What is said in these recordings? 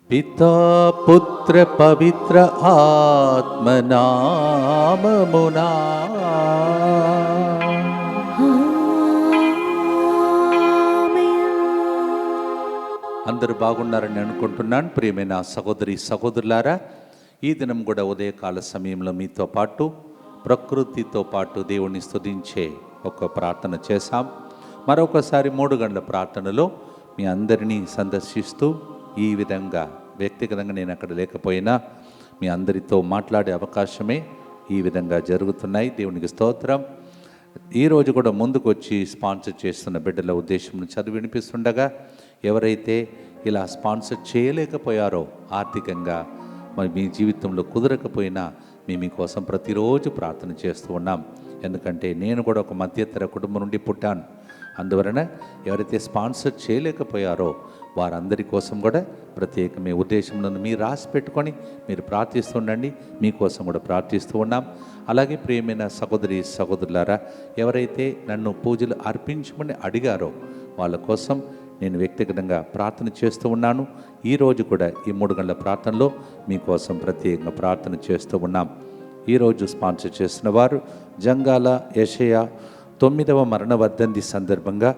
పితా పుత్ర పవిత్ర ఆత్మనామమునా. అందరూ బాగున్నారని అనుకుంటున్నాను. ప్రియమైన సహోదరి సహోదరులారా, ఈ దినం కూడా ఉదయకాల సమయంలో మీతో పాటు ప్రకృతితో పాటు దేవుణ్ణి స్తుతించే ఒక ప్రార్థన చేశాం. మరొకసారి 3 గంటల ప్రార్థనలో మీ అందరినీ సందర్శిస్తూ ఈ విధంగా వ్యక్తిగతంగా నేను అక్కడ లేకపోయినా మీ అందరితో మాట్లాడే అవకాశమే ఈ విధంగా జరుగుతున్నాయి. దేవునికి స్తోత్రం. ఈరోజు కూడా ముందుకు వచ్చి స్పాన్సర్ చేస్తున్న బిడ్డల ఉద్దేశం చదివి వినిపిస్తుండగా, ఎవరైతే ఇలా స్పాన్సర్ చేయలేకపోయారో ఆర్థికంగా, మరి మీ జీవితంలో కుదరకపోయినా మీకోసం ప్రతిరోజు ప్రార్థన చేస్తూ ఉన్నాం. ఎందుకంటే నేను కూడా ఒక మధ్యతర కుటుంబం నుండి పుట్టాను. అందువలన ఎవరైతే స్పాన్సర్ చేయలేకపోయారో వారందరి కోసం కూడా ప్రత్యేకమే ఉద్దేశంలో మీరు రాసి పెట్టుకొని మీరు ప్రార్థిస్తుండండి. మీకోసం కూడా ప్రార్థిస్తూ ఉన్నాం. అలాగే ప్రియమైన సహోదరి సహోదరులారా, ఎవరైతే నన్ను పూజలు అర్పించమని అడిగారో వాళ్ళ కోసం నేను వ్యక్తిగతంగా ప్రార్థన చేస్తూ ఉన్నాను. ఈరోజు కూడా ఈ 3 గంటల ప్రార్థనలో మీకోసం ప్రత్యేకంగా ప్రార్థన చేస్తూ ఉన్నాం. ఈరోజు స్పాన్సర్ చేస్తున్న వారు జంగాల యెషయా 9వ మరణ వర్ధంతి సందర్భంగా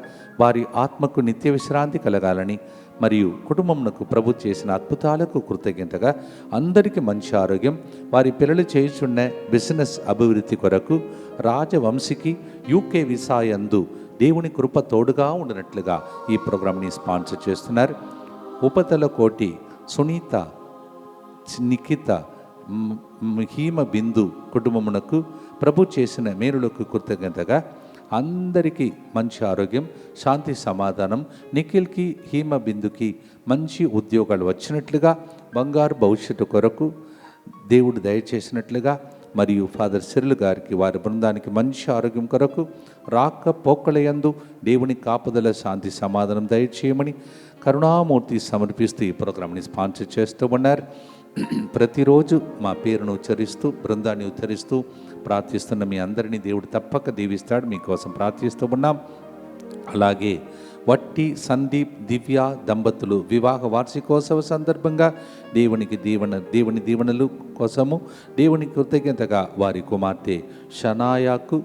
వారి ఆత్మకు నిత్య విశ్రాంతి కలగాలని మరియు కుటుంబమునకు ప్రభు చేసిన అద్భుతాలకు కృతజ్ఞతగా అందరికీ మంచి ఆరోగ్యం, వారి పిల్లలు చేయుచున్న బిజినెస్ అభివృద్ధి కొరకు రాజవంశీకి యూకే వీసా యందు దేవుని కృప తోడుగా ఉండినట్లుగా ఈ ప్రోగ్రాంని స్పాన్సర్ చేస్తున్నారు. ఉపతల కోటి సునీత, నిఖిత, హీమ బిందు కుటుంబమునకు ప్రభు చేసిన మేలులకు కృతజ్ఞతగా అందరికీ మంచి ఆరోగ్యం, శాంతి, సమాధానం, నిఖిల్కి హీమ బిందుకి మంచి ఉద్యోగాలు వచ్చినట్లుగా, బంగారు భవిష్యత్తు కొరకు దేవుడు దయచేసినట్లుగా, మరియు ఫాదర్ సిరిల్ గారికి వారి బృందానికి మంచి ఆరోగ్యం కొరకు రాక పోకలయందు దేవుని కాపుదల, శాంతి, సమాధానం దయచేయమని కరుణామూర్తి సమర్పిస్తూ ఈ ప్రోగ్రాంని స్పాన్సర్ చేస్తూ ఉన్నారు. ప్రతిరోజు మా పేరును ఉచ్చరిస్తూ బృందాన్ని ఉచ్చరిస్తూ ప్రార్థిస్తున్న మీ అందరినీ దేవుడు తప్పక దీవిస్తాడు. మీకోసం ప్రార్థిస్తూ ఉన్నాం. అలాగే వట్టి సందీప్ దివ్య దంపతులు వివాహ వార్షికోత్సవ సందర్భంగా దేవుని దీవెనలు కోసము దేవుని కృతజ్ఞతగా వారి కుమార్తె షనాయాకు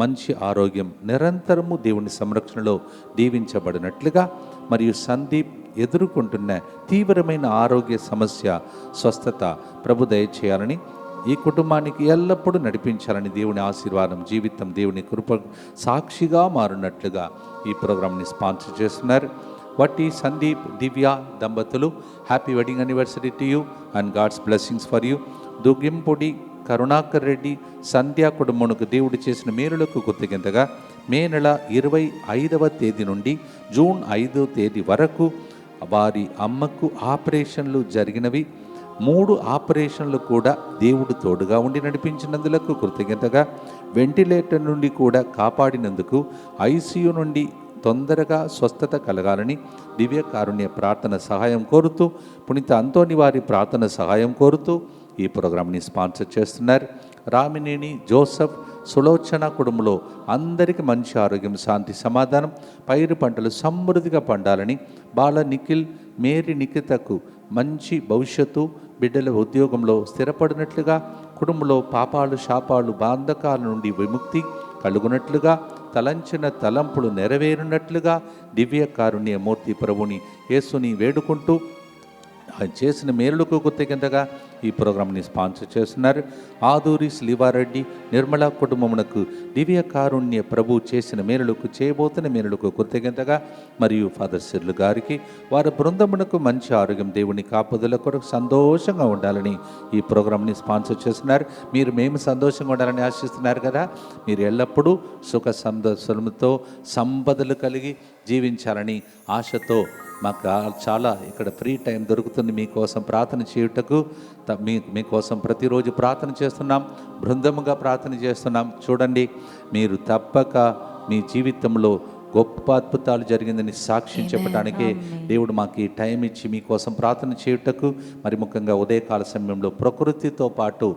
మంచి ఆరోగ్యం, నిరంతరము దేవుని సంరక్షణలో దీవించబడినట్లుగా, మరియు సందీప్ ఎదుర్కొంటున్న తీవ్రమైన ఆరోగ్య సమస్య స్వస్థత ప్రభు దయచేయాలని, ఈ కుటుంబానికి ఎల్లప్పుడూ నడిపించాలని, దేవుని ఆశీర్వాదం జీవితం దేవుని కృప సాక్షిగా మారున్నట్లుగా ఈ ప్రోగ్రాంని స్పాన్సర్ చేస్తున్నారు. వట్టి సందీప్ దివ్య దంపతులు happy wedding anniversary to you and God's blessings for you. దుగ్గింపొడి కరుణాకర్ రెడ్డి సంధ్యా కుటుంబమునకు దేవుడు చేసిన మేలులకు కృతజ్ఞతగా మే నెల 25వ తేదీ నుండి జూన్ 5వ తేదీ వరకు వారి అమ్మకు ఆపరేషన్లు జరిగినవి. 3 ఆపరేషన్లు కూడా దేవుడు తోడుగా ఉండి నడిపించినందులకు కృతజ్ఞతగా, వెంటిలేటర్ నుండి కూడా కాపాడినందుకు, ఐసీయూ నుండి తొందరగా స్వస్థత కలగాలని దివ్య కారుణ్య ప్రార్థన సహాయం కోరుతూ, పునీత అంతోని వారి ప్రార్థన సహాయం కోరుతూ ఈ ప్రోగ్రాంని స్పాన్సర్ చేస్తున్నారు. రామినేని జోసఫ్ సులోచన కుటుంబంలో అందరికీ మంచి ఆరోగ్యం, శాంతి, సమాధానం, పైరు పంటలు సమృద్ధిగా పండాలని, బాల నిఖిల్ మేరీ నిఖితకు మంచి భవిష్యత్తు, బిడ్డల ఉద్యోగంలో స్థిరపడినట్లుగా, కుటుంబంలో పాపాలు శాపాలు బాంధకాల నుండి విముక్తి కలుగునట్లుగా, తలంచిన తలంపులు నెరవేరునట్లుగా దివ్య కారుణ్య మూర్తి ప్రభుని యేసుని వేడుకుంటూ ఆయన చేసిన మేలులకు కృతజ్ఞతగా ఈ ప్రోగ్రాంని స్పాన్సర్ చేస్తున్నారు. ఆదూరి శ్రీవారెడ్డి నిర్మల కుటుంబమునకు దివ్య కారుణ్య ప్రభు చేసిన మేలులకు చేయబోతున్న మేలులకు కృతజ్ఞతగా, మరియు ఫాదర్ సిర్లు గారికి వారి బృందమునకు మంచి ఆరోగ్యం, దేవుని కాపుదల కొరకు సంతోషంగా ఉండాలని ఈ ప్రోగ్రాంని స్పాన్సర్ చేస్తున్నారు. మేము సంతోషంగా ఉండాలని ఆశిస్తున్నారు కదా. మీరు ఎల్లప్పుడూ సుఖ సంతోషంతో సంపదలు కలిగి జీవించాలని ఆశతో మాకు చాలా ఇక్కడ ఫ్రీ టైం దొరుకుతుంది మీకోసం ప్రార్థన చేయుటకు. మీకోసం ప్రతిరోజు ప్రార్థన చేస్తున్నాం, బృందముగా ప్రార్థన చేస్తున్నాం. చూడండి, మీరు తప్పక మీ జీవితంలో గొప్ప అద్భుతాలు జరిగిందని సాక్ష్యం చెప్పడానికే దేవుడు మాకు ఈ టైం ఇచ్చి మీకోసం ప్రార్థన చేయుటకు, మరి ముఖ్యంగా ఉదయకాల సమయంలో ప్రకృతితో పాటు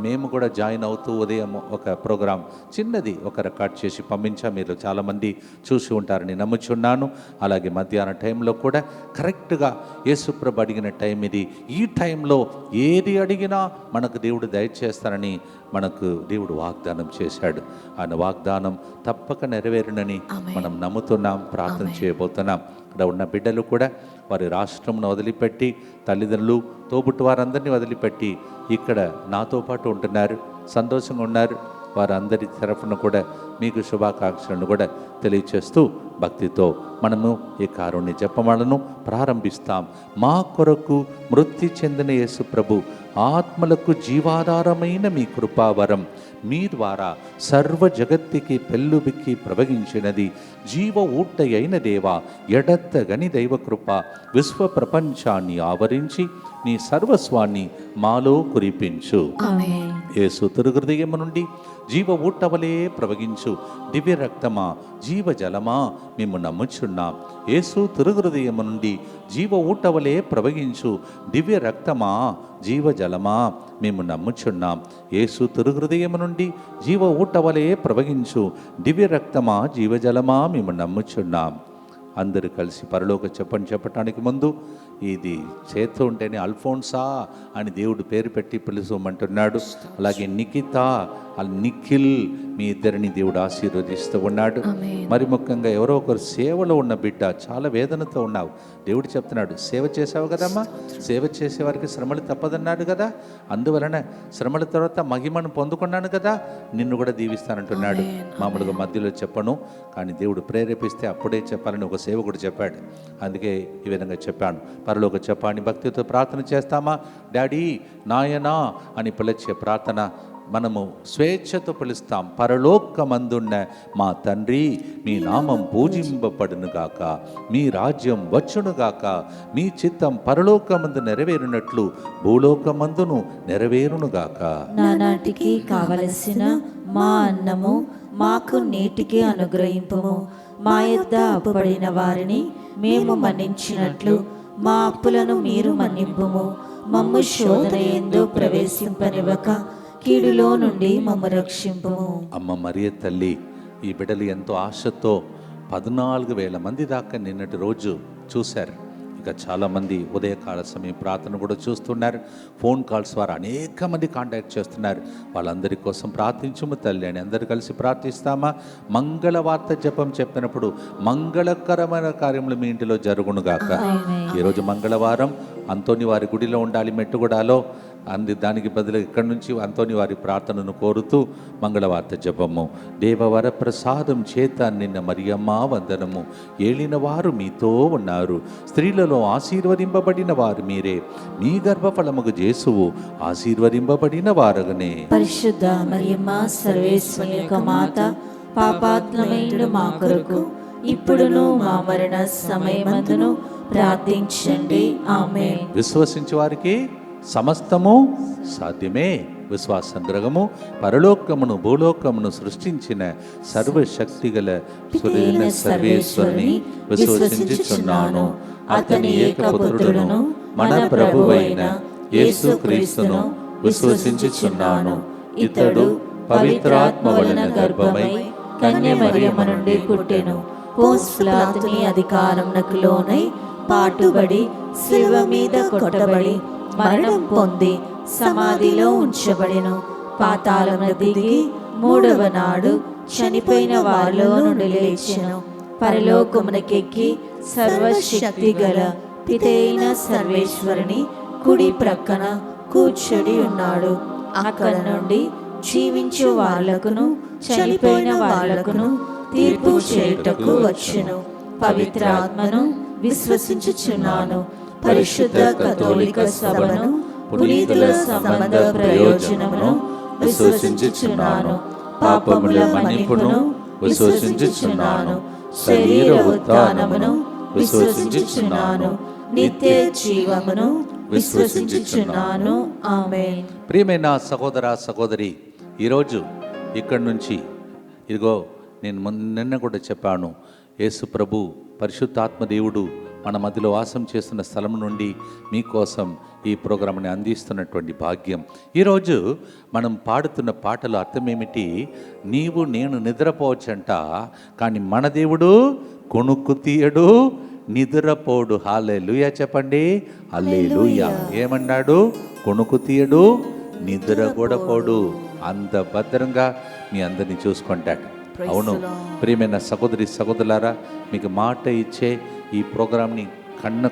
మేము కూడా జాయిన్ అవుతూ ఉదయం ఒక ప్రోగ్రాం చిన్నది ఒక రికార్డ్ చేసి పంపించా. మీరు చాలామంది చూసి ఉంటారని నమ్ముచున్నాను. అలాగే మధ్యాహ్నం టైంలో కూడా కరెక్ట్గా యేసుప్రభు అడిగిన టైం ఇది. ఈ టైంలో ఏది అడిగినా మనకు దేవుడు దయచేస్తానని మనకు దేవుడు వాగ్దానం చేశాడు. ఆయన వాగ్దానం తప్పక నెరవేరునని మనం నమ్ముతున్నాం, ప్రార్థన చేయబోతున్నాం. ఇక్కడ ఉన్న బిడ్డలు కూడా వారి రాష్ట్రంను వదిలిపెట్టి, తల్లిదండ్రులు, తోబుట్టు వారందరినీ వదిలిపెట్టి ఇక్కడ నాతో పాటు ఉంటున్నారు, సంతోషంగా ఉన్నారు. వారందరి తరఫున కూడా మీకు శుభాకాంక్షలను కూడా తెలియచేస్తూ భక్తితో మనము ఈ కారుణ్య జపమాలను ప్రారంభిస్తాం. మా కొరకు మృతి చెందిన యేసు ప్రభు ఆత్మలకు జీవాధారమైన మీ కృపావరం మీ ద్వారా సర్వ జగత్తుకి పెళ్ళుబిక్కి ప్రవహించినది. జీవ ఊట అయిన దేవా, ఎడత్తగని దైవకృప విశ్వ ప్రపంచాన్ని ఆవరించి నీ సర్వస్వాన్ని మాలో కురిపించు. యేసు తిరుహృదయము నుండి జీవ ఊటవలే ప్రవహించు దివ్య రక్తమా, జీవ జలమా మేము నమ్ముచున్నాం. యేసు తిరుహృదయము నుండి జీవ ఊటవలే ప్రవహించు దివ్య రక్తమా, జీవ జలమా మేము నమ్ముచున్నాం. యేసు తిరుహృదయము నుండి జీవ ఊటవలే ప్రవహించు దివ్య రక్తమా, జీవజలమా మేము నమ్ముచున్నాం. అందరూ కలిసి పరలోక చెప్పటానికి ముందు ఇది చేస్తూ ఉంటేనే అల్ఫోన్సా అని దేవుడు పేరు పెట్టి పిలువమంటున్నాడు. అలాగే నిఖిత, నిఖిల్, మీ ఇద్దరిని దేవుడు ఆశీర్వదిస్తూ ఉన్నాడు. మరి ముఖ్యంగా ఎవరో ఒకరు సేవలో ఉన్న బిడ్డ, చాలా వేదనతో ఉన్నావు. దేవుడు చెప్తున్నాడు, సేవ చేసావు కదమ్మా, సేవ చేసేవారికి శ్రమలు తప్పదన్నాడు కదా, అందువలన శ్రమల తర్వాత మహిమను పొందుకున్నాను కదా, నిన్ను కూడా దీవిస్తానంటున్నాడు. మామూలుగా మధ్యలో చెప్పను, కానీ దేవుడు ప్రేరేపిస్తే అప్పుడే చెప్పాలని ఒక సేవకుడు చెప్పాడు. అందుకే ఈ విధంగా చెప్పాను. పరలోక చెప్పాని భక్తితో ప్రార్థన చేస్తామా? డాడీ, నాయనా అని పిలిచే ప్రార్థన మనము స్వేచ్ఛతో పిలుస్తాం. పరలోకమందున్న మా తండ్రి, మీ నామం పూజింపబడునుగాక, మీ రాజ్యం వచ్చునుగాక, మీ చిత్తం పరలోకమందు నెరవేరునట్లు భూలోకమందును నెరవేరునుగాక. నానాటికి కావలసిన మా అన్నము మాకు నేటికి అనుగ్రహింపుము. మా యొద్ద అప్పుబడిన వారిని మేము మన్నించినట్లు మా అప్పులను మీరు మన్నింపుము. మమ్ము శోధన యందు ప్రవేశింపనివ్వక కీడులో నుండి మమ్ము రక్షింపుము. అమ్మ మరియ తల్లి, ఈ బిడ్డలు ఎంతో ఆశతో 14,000 మంది దాకా నిన్నటి రోజు చూశారు. ఇక చాలామంది ఉదయకాల సమయం ప్రార్థన కూడా చూస్తున్నారు. ఫోన్ కాల్స్ ద్వారా అనేక మంది కాంటాక్ట్ చేస్తున్నారు. వాళ్ళందరి కోసం ప్రార్థించుము తల్లి అని అందరు కలిసి ప్రార్థిస్తామా? మంగళవార్త జపం చెప్పినప్పుడు మంగళకరమైన కార్యములు మీ ఇంటిలో జరుగునుగాక. ఈరోజు మంగళవారం అంతోని వారి గుడిలో ఉండాలి, మెట్టుగూడలో. దానికి బదులు ఇక్కడి నుంచి అంతోని వారి ప్రార్థనను కోరుతూ మంగళవార్త జపము. దేవవర ప్రసాదం చేత నిన్న మరియమ్మ వందనము, ఏలిన వారు మీతో ఉన్నారు, స్త్రీలలో ఆశీర్వదింపబడిన వారు మీరే, మీ గర్భఫలముగు జేసువు ఆశీర్వదింపబడిన వారగనే. పరిశుద్ధ మరియమ్మ సర్వేశ్వరి యొక్క మాత, పాపాత్మమైన మా కొరకు ఇప్పుడును మా మరణ సమయమందును ప్రార్థించండి. ఆమేన్. విశ్వసించే వారికి సమస్తము సాధ్యమే. విశ్వాసంగ్రహము పరలోకమును భూలోకమును సృష్టించిన సర్వశక్తిగల సర్వేశ్వరుని విశ్వసించుచున్నాను. అతని ఏకపుత్రుడును మన ప్రభువైన యేసుక్రీస్తును విశ్వసించుచున్నాను. ఇతడు పవిత్రాత్మ వలన గర్భమై కన్య మరియమ్మ నుండి పుట్టెను. పోన్స్ పిలాతుని అధికారమునకు లోనై పాటుబడి శిలువ మీద కొట్టబడి మరణం పొంది సమాధిలో ఉంచబడెను. పాతాళమున దిగి 3వ నాడు చనిపోయిన వారిలో నుండి లేచెను. పరలోకమునకెక్కి సర్వశక్తి గల పితైన సర్వేశ్వరుని కుడి ప్రక్కన కూర్చొని ఉన్నాడు. అక్కడ నుండి జీవించు వాళ్లకును చనిపోయిన వాళ్లకును తీర్పు చేయుటకు వచ్చెను. పవిత్ర ఆత్మను విశ్వసించుచున్నాను. పరిశుద్ధ కథోలిక సభను, పునీతుల సంబంధ ప్రయోజనమును విశ్వసించుచున్నాను. పాపముల మన్నిపును విశ్వసించుచున్నాను. శరీర ఉత్థానమును విశ్వసించుచున్నాను. నిత్య జీవమును విశ్వసించుచున్నాను. ఆమేన్. ప్రియమైన సహోదర సహోదరి, ఈరోజు ఇక్కడి నుంచి ఇదిగో నేను నిన్న కూడా చెప్పాను, యేసు ప్రభు పరిశుద్ధాత్మ దేవుడు మన మధ్యలో వాసం చేస్తున్న స్థలం నుండి మీకోసం ఈ ప్రోగ్రాంని అందిస్తున్నటువంటి భాగ్యం. ఈరోజు మనం పాడుతున్న పాటలు అర్థమేమిటి? నీవు నేను నిద్రపోవచ్చంట, కానీ మన దేవుడు కొనుక్కు తీయడు, నిద్రపోడు. హల్లెలూయా చెప్పండి, హల్లెలూయా. ఏమన్నాడు? కొనుక్కు తీయడు, నిద్ర కూడా పోడు. అంత భద్రంగా మీ అందరినీ చూసుకుంటాడు. అవును ప్రియమైన సహోదరి సహోదరులారా, మీకు మాట ఇచ్చే ఈ ప్రోగ్రాంని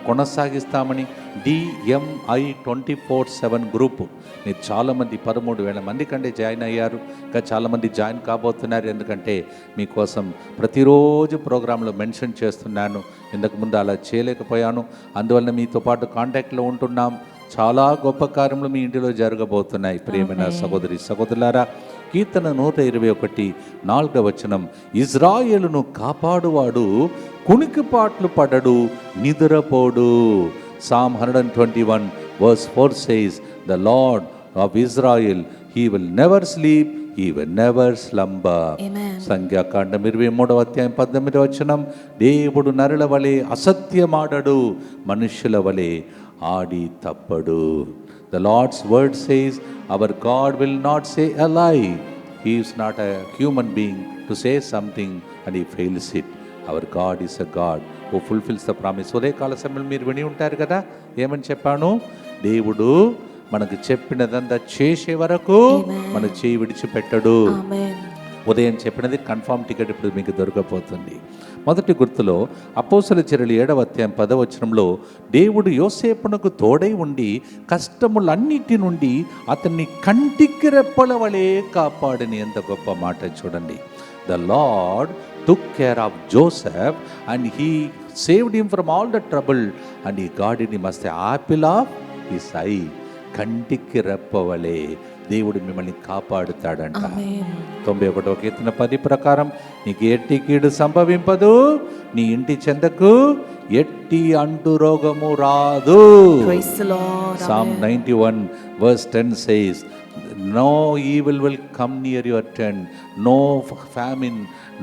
కొనసాగిస్తామని DMI 24/7 గ్రూపు మీరు చాలామంది 13,000 మంది కంటే జాయిన్ అయ్యారు. ఇంకా చాలామంది జాయిన్ కాబోతున్నారు. ఎందుకంటే మీకోసం ప్రతిరోజు ప్రోగ్రాంలో మెన్షన్ చేస్తున్నాను. ఇంతకుముందు అలా చేయలేకపోయాను, అందువల్ల మీతో పాటు కాంటాక్ట్లో ఉంటున్నాం. చాలా గొప్ప కార్యములు మీ ఇంటిలో జరగబోతున్నాయి. ప్రియమైన సహోదరి సహోదరులారా, కీర్తన 121:4 ఇజ్రాయేలును కాపాడువాడు కునికిపాట్లు పడడు, నిద్రపోడు. Psalm 121:4 says, the Lord of Israel, he will never sleep, he will never slumber. సంఖ్యాకాండం 23:18 దేవుడు నరుల వలె అసత్యమాడడు, మనుష్యుల వలె ఆడి తప్పడు. The Lord's word says, our God will not say a lie. He is not a human being to say something and he fails it. Our God is a God who fulfills the promise. ఉదయకాల సమయంలో మీరు విని ఉంటారు కదా, ఏమని చెప్పాను? దేవుడు మనకు చెప్పినదంతా చేసే వరకు మన చేయి విడిచిపెట్టడు. ఉదయం చెప్పినది కన్ఫామ్ టికెట్ ఇప్పుడు మీకు దొరకపోతుంది. మొదటి గుర్తులో అపోస్తలుల చర్యలు 7:10 దేవుడు యోసేపునకు తోడై ఉండి కష్టములన్నిటి నుండి అతన్ని కంటికి రెప్పల వలె కాపాడని. ఎంత గొప్ప మాట చూడండి. The Lord took care of Joseph and he saved him from all the trouble and he guarded him as the apple of his eye. కంటికి రెప్పవలే దేవుడు మిమ్మల్ని కాపాడుతాడంట. 91వ కీర్తన 10 ప్రకారం నీకు ఎట్టి కీడు సంభవింపదు, నీ ఇంటి చెందకు ఎట్టి అంటు రోగము రాదు. Psalm 91:10 says, no evil will come near your tent, no famine,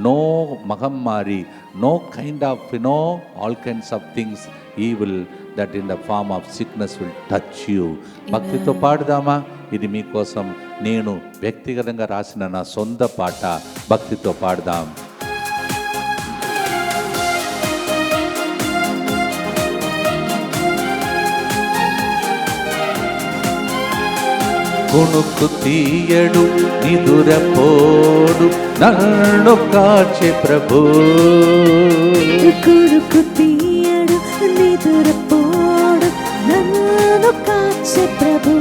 no mahammari, no kind of all kinds of things evil that in the form of sickness will touch you. భక్తితో పాడుదామా? ఇది మీకోసం నేను వ్యక్తిగతంగా రాసిన నా సొంత పాట. భక్తితో పాడుదాం. కొనుక్కు తీయడు, నిదురపోడు, నన్ను కాచే ప్రభు. కొనుక్కు తీయడు, నిదురపోడు, నన్ను కాచే ప్రభు.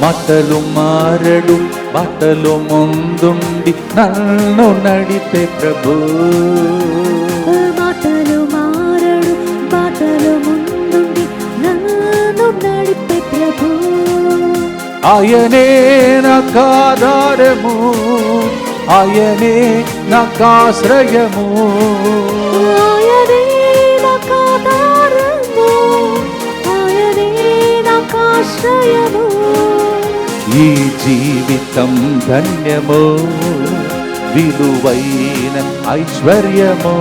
మాటలు మారడు, బాటలు ముందుండి నన్ను నడిపే ప్రభు. మాటలు మారడు, బాటలు ముందుండి నన్ను నడిపే ప్రభు. ఆయనే నాకు ఆధారము, ఆయనే నాకు ఆశ్రయము, ఆయనే నాకు ఆధారము, ఆయనే నాకు ఆశ్రయము. ఈ జీవితం ధన్యము, విలువైన ఐశ్వర్యము.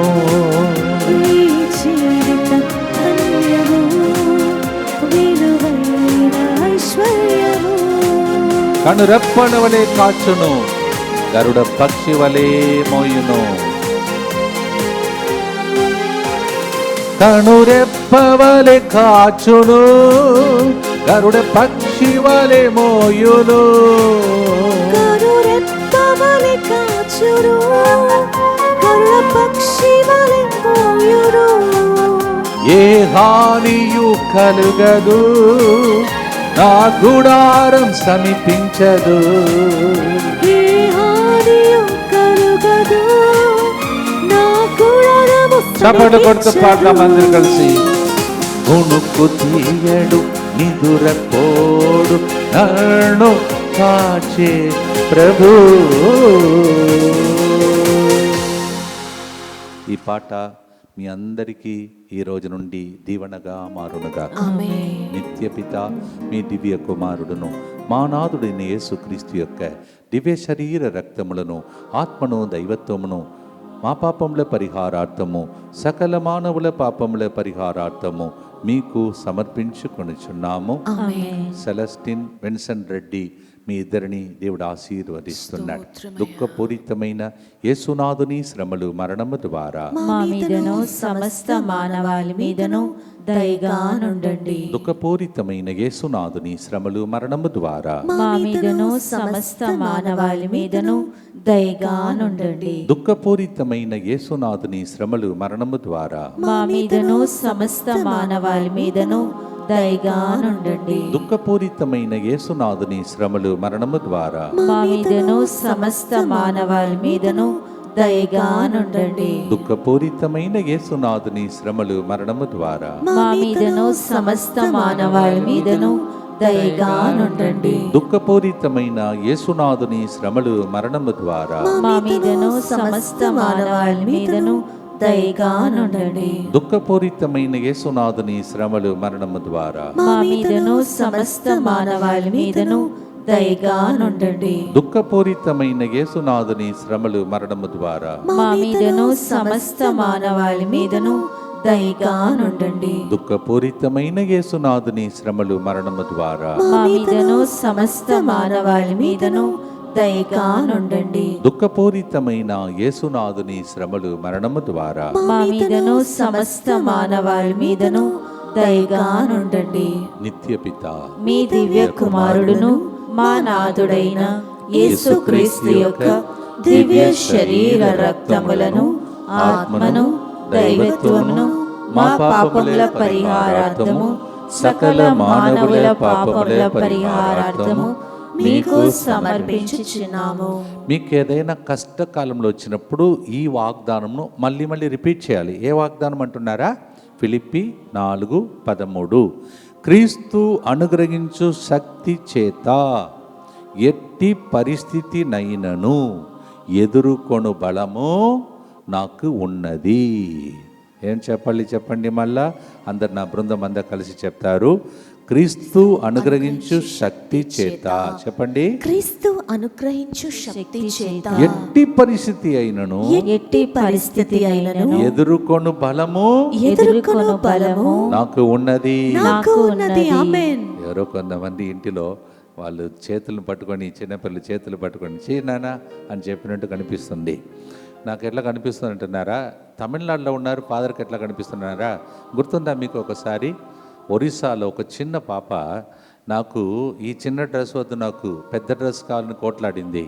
ఈ జీవితం ధన్యము, విలువైన ఐశ్వర్యము. కనురెప్పల వలె కాచును, గరుడ పక్షి వలె మోయును. కనురెప్పవలె కాచును, గరుడ పక్షి వలె మోయును. కనురెప్పవలె కాచును, గరుడ పక్షి వలె మోయును. ఏ హానియు కలుగదు, నా గుడారం సమీపించదు. ఏ హానియు కలుగదు, నా గుడారము చప్పట్లు కొడుతూ పాడదాం అందరూ కలిసి. కొనుక్కు తీయడు, నిదురపోడు, నన్ను కాచే ప్రభు. ఈ పాట మీ అందరికీ ఈ రోజు నుండి దీవెనగా మారునుగా. నిత్య పిత మీ దివ్య కుమారుడును మా నాథుడైన యేసుక్రీస్తు యొక్క దివ్య శరీర రక్తములను ఆత్మను దైవత్వమును మా పాపముల పరిహారార్థము సకల మానవుల పాపముల పరిహారార్థము మీకు సమర్పించుకొనుచున్నాము. సెలస్టిన్ వెన్సన్ రెడ్డి మీ ఇద్దరిని దేవుడు ఆశీర్వదిస్తున్నాడు. దుఃఖపూరితమైన యేసునాథుని శ్రమలు మరణము ద్వారా మా మీదను సమస్త మానవాళి మీదను దయగా నుండండి. దుఃఖపూరితమైన యేసునాథుని శ్రమలు మరణము ద్వారా మా మీదను సమస్త మానవాళి మీదను దయగా నుండండి. దుఃఖపూరితమైన యేసునాథుని శ్రమలు మరణము ద్వారా మా మీదను సమస్త మానవాళి మీదను దయగా నుండండి. దుఃఖపూరితమైన యేసునాథుని శ్రమలు మరణము ద్వారా మా మీదను సమస్త మానవాళి మీదను దయగా నుండండి. దుఃఖపూరితమైన యేసునాథుని శ్రమలు మరణము ద్వారా మా మీదను సమస్త మానవాళి మీదను దయగా నుండండి. దుఃఖపూరితమైన యేసునాథుని శ్రమలు మరణము ద్వారా మా మీదను సమస్త మానవాళి మీదను దయగా నుండండి. దుఃఖపూరితమైన యేసునాథుని శ్రమలు మరణము ద్వారా మా మీదను సమస్త మానవాళి మీదను దయగా నుండండి. దుఃఖపూరితమైన యేసునాథుని శ్రమలు మరణము ద్వారా మా మీదను సమస్త మానవాళి మీదను దయగా నుండండి. దుఃఖపూరితమైన యేసునాథుని శ్రమలు మరణము ద్వారా మా మీదను సమస్త మానవాళి మీదను దయగా నుండండి. దుఃఖపూరితమైన యేసునాథుని శ్రమలు మరణము ద్వారా మా మీదను సమస్త మానవాళి మీదను దయగా నుండండి. నిత్యపిత మీ దివ్య కుమారుడును మా నాథుడైన యేసుక్రీస్తు యొక్క దివ్య శరీర రక్తములను ఆత్మను దైవత్వమును మా పాపముల పరిహారార్థము సకల మానవుల పాపముల పరిహారార్థము మీకు సమర్పించుచున్నాము. మీకు ఏదైనా కష్టకాలంలో వచ్చినప్పుడు ఈ వాగ్దానంను మళ్ళీ రిపీట్ చేయాలి. ఏ వాగ్దానం అంటున్నారా? ఫిలిప్పి 4:13 క్రీస్తు అనుగ్రహించు శక్తి చేత ఎట్టి పరిస్థితినైనను ఎదుర్కొను బలము నాకు ఉన్నది. ఏం చెప్పండి మళ్ళా అందరు నా బృందం అంతా కలిసి చెప్తారు. క్రీస్తు అనుగ్రహించు శక్తి చేత చెప్పండి. క్రీస్తు అనుగ్రహించు శక్తి చేత ఎట్టి పరిస్థితి అయినను ఎట్టి పరిస్థితి అయినను ఎదుర్కొను బలము నాకు ఉన్నది. ఆమేన్. ఎవరో కొంతమంది ఇంటిలో వాళ్ళు చేతులను పట్టుకొని చిన్నపిల్లలు చేతులు పట్టుకొని చేయనానా అని చెప్పినట్టు కనిపిస్తుంది. నాకు ఎట్లా కనిపిస్తుంది అంటున్నారా? తమిళనాడులో ఉన్నారు, ఫాదర్కి ఎట్లా కనిపిస్తున్నారా? గుర్తుందా మీకు? ఒకసారి ఒరిస్సాలో ఒక చిన్న పాప నాకు ఈ చిన్న డ్రెస్ వద్దు, నాకు పెద్ద డ్రెస్ కావాలని కోట్లాడింది.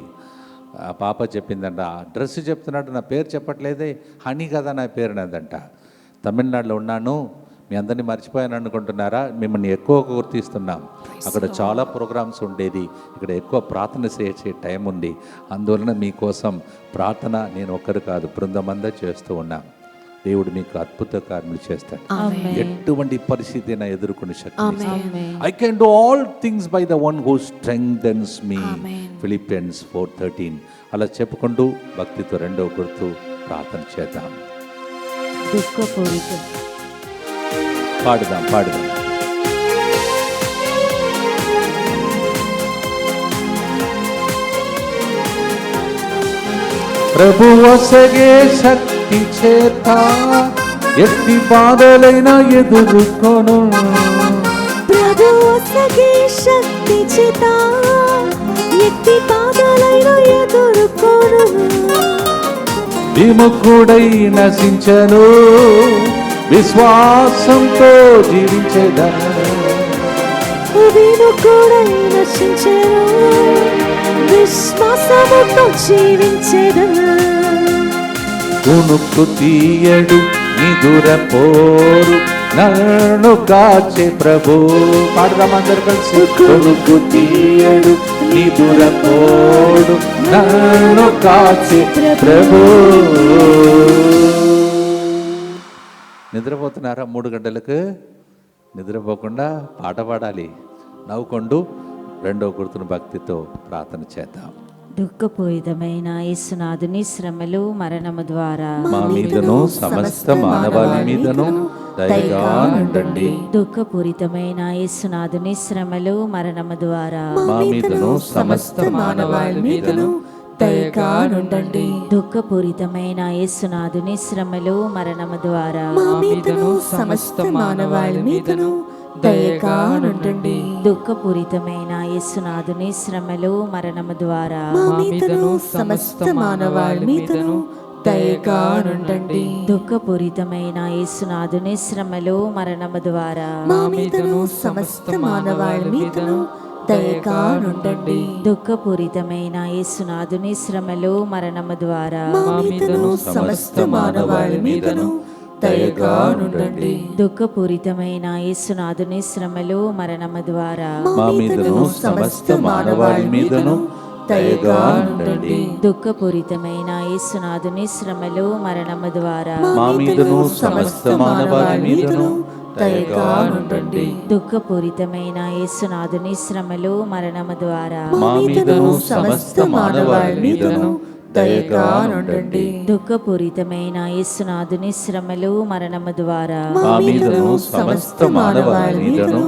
ఆ పాప చెప్పిందంట, ఆ డ్రెస్ చెప్తున్నాడు, నా పేరు చెప్పట్లేదే, హనీ కదా నా పేరు నాదంట. తమిళనాడులో ఉన్నాను, మీ అందరినీ మర్చిపోయాను అనుకుంటున్నారా? మిమ్మల్ని ఎక్కువ గుర్తిస్తున్నాం. అక్కడ చాలా ప్రోగ్రామ్స్ ఉండేది, ఇక్కడ ఎక్కువ ప్రార్థన చేసే టైం ఉంది. అందువలన మీకోసం ప్రార్థన నేను ఒక్కరు కాదు, బృందమంతా చేస్తూ ఉన్నాం. దేవుడు మీకు అద్భుత కార్యములు చేస్తాడు. ఎటువంటి పరిస్థితి అయినా ఎదుర్కొనే శక్తి. I can do all things by the one who strengthens me. Philippians 4:13. అలా చెప్పుకుంటూ భక్తితో రెండవ గుర్తు ప్రార్థన చేద్దాం. పాడుదాం. ప్రభు వసగే శక్తి చేత ఎట్టి బాధలైనా ఎదుర్కొను. ప్రభు వసగే శక్తి చేత ఎట్టి బాధలైనా ఎదుర్కొను. విముఖుడై నశించను, విశ్వాసంతో జీవించేదను. విముఖుడై నశించను, విశ్వాసముతో జీవించెదను. కునుకు తీయడు నిదురపోరు నన్ను కాచే ప్రభు. పాడదాం అందరు కలిసి. కునుకు తీయడు నిదురపోడు నన్ను కాచే ప్రభు. నిద్రపోతున్నారా? 3 గంటలకు నిద్రపోకుండా పాట పాడాలి. నవ్వుకుంటూ రెండో గుర్తును భక్తితో ప్రార్థన చేద్దాం. దుఃఖపూరితమైన యేసునాథుని శ్రమలు మరణము ద్వారా మా మీదను సమస్త మానవాళి మీదను దయగా నుండండి. దుఃఖపూరితమైన యేసునాథుని శ్రమలు మరణము ద్వారా మా మీదను సమస్త మానవాళి మీదను దయగా నుండండి. దుఃఖపూరితమైన యేసునాథుని శ్రమలు మరణము ద్వారా మా మీదను సమస్త మానవాళి మీదను దయగా నుండండి. దుఃఖపూరితమైన యేసునాథుని శ్రమలు మరణము ద్వారా మా మీదను సమస్త మానవాళి మీదను దయగా నుండండి. దుఃఖపూరితమైన యేసునాథుని శ్రమలు మరణము ద్వారా మా మీదను సమస్త మానవాళి మీదను దయగా నుండండి. దుఃఖపూరితమైన యేసునాథుని శ్రమలు మరణము ద్వారా మా మీదను సమస్త మానవాళి మీదను దయగా నుండండి. దుఃఖపూరితమైన యేసునాథుని శ్రమలు మరణము ద్వారా మా మీదను సమస్త మానవాళి మీదను దయగా నుండండి. దుఃఖపూరితమైన యేసునాథుని శ్రమలు మరణము ద్వారా మా మీదను సమస్త మానవాళి మీదను దయగా నుండండి. దుఃఖపూరితమైన యేసునాథుని శ్రమలు మరణము ద్వారా మా మీదను సమస్త మానవాళి మీదను దయగా నుండండి. దుఃఖపూరితమైన యేసునాథుని శ్రమలు మరణము ద్వారా మా మీదను సమస్త మానవాళి మీదను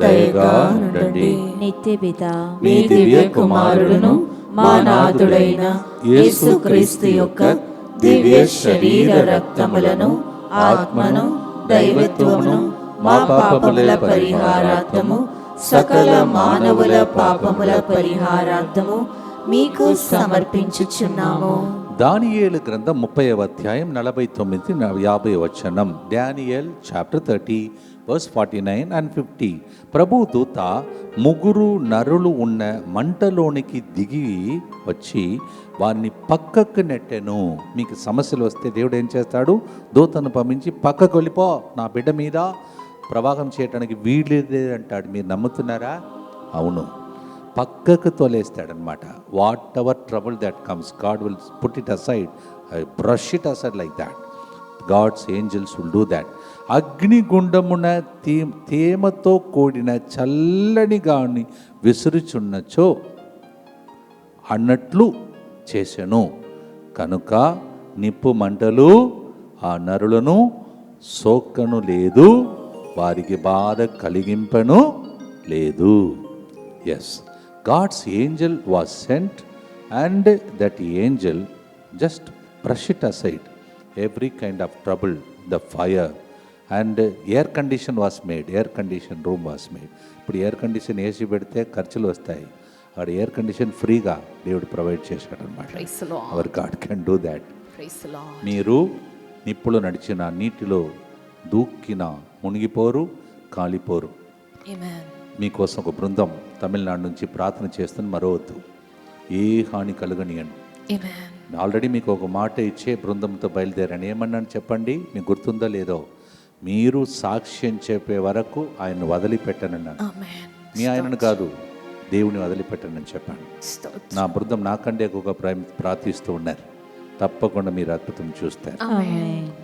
దయగా నుండండి. నిత్యపిత మీ దివ్య కుమారుడును మా నాథుడైన యేసుక్రీస్తు యొక్క దివ్య శరీర రక్తములను ఆత్మను దైవత్వమును మా పాపముల పరిహారార్థము సకల మానవుల పాపముల పరిహారార్థము మీకు సమర్పించుచున్నాము. దానియేలు గ్రంథం 30వ అధ్యాయం 49-50 వచనం. Daniel chapter 30 verse 49 and 50. ప్రభు దూత ముగ్గురు నరులు ఉన్న మంటలోనికి దిగి వచ్చి వారిని పక్కకు నెట్టెను. మీకు సమస్యలు వస్తే దేవుడు ఏం చేస్తాడు? దూతను పంపించి పక్కకు వెళ్ళిపో, నా బిడ్డ మీద ప్రవాహం చేయడానికి వీలు అంటాడు. మీరు నమ్ముతున్నారా? అవును, పక్కకు తోలేస్తాడనమాట. Whatever trouble that comes, God will put it aside, brush it aside like that. God's angels will do that. అగ్నిగుండమున తేమతో కూడిన చల్లని గాని విసురుచున్నచో అన్నట్లు చేసెను. కనుక నిప్పు మంటలు ఆ నరులను సోకను లేదు, వారికి బాధ కలిగింపను లేదు. Yes, God's angel was sent, and that angel just brush it aside, every kind of trouble, the fire, and air condition was made, air condition room was made. ఇప్పుడు ఎయిర్ కండిషన్ ఏసీ పెడితే ఖర్చులు వస్తాయి, అక్కడ air condition ఫ్రీగా దేవుడు provide చేశాడు అనమాట. Hour God can do that. మీరు నిప్పులు నడిచిన నీటిలో దూకిన మునిగిపోరు, కాలిపోరు. మీకోసం ఒక బృందం తమిళనాడు నుంచి ప్రార్థన చేస్తున్న, మరవద్దు, ఏ హాని కలుగనియండి. ఆల్రెడీ మీకు ఒక మాట ఇచ్చే బృందంతో బయలుదేరాను. ఏమన్నాను చెప్పండి? మీకు గుర్తుందో లేదో? మీరు సాక్ష్యం చెప్పే వరకు ఆయన్ని వదిలిపెట్టనన్నాను. మీ ఆయనను కాదు, దేవుని వదిలిపెట్టనని చెప్పాను. నా బృందం నాకంటే ఎక్కువగా ప్రార్థిస్తూ ఉన్నారు. తప్పకుండా మీరు అద్భుతం చూస్తారు.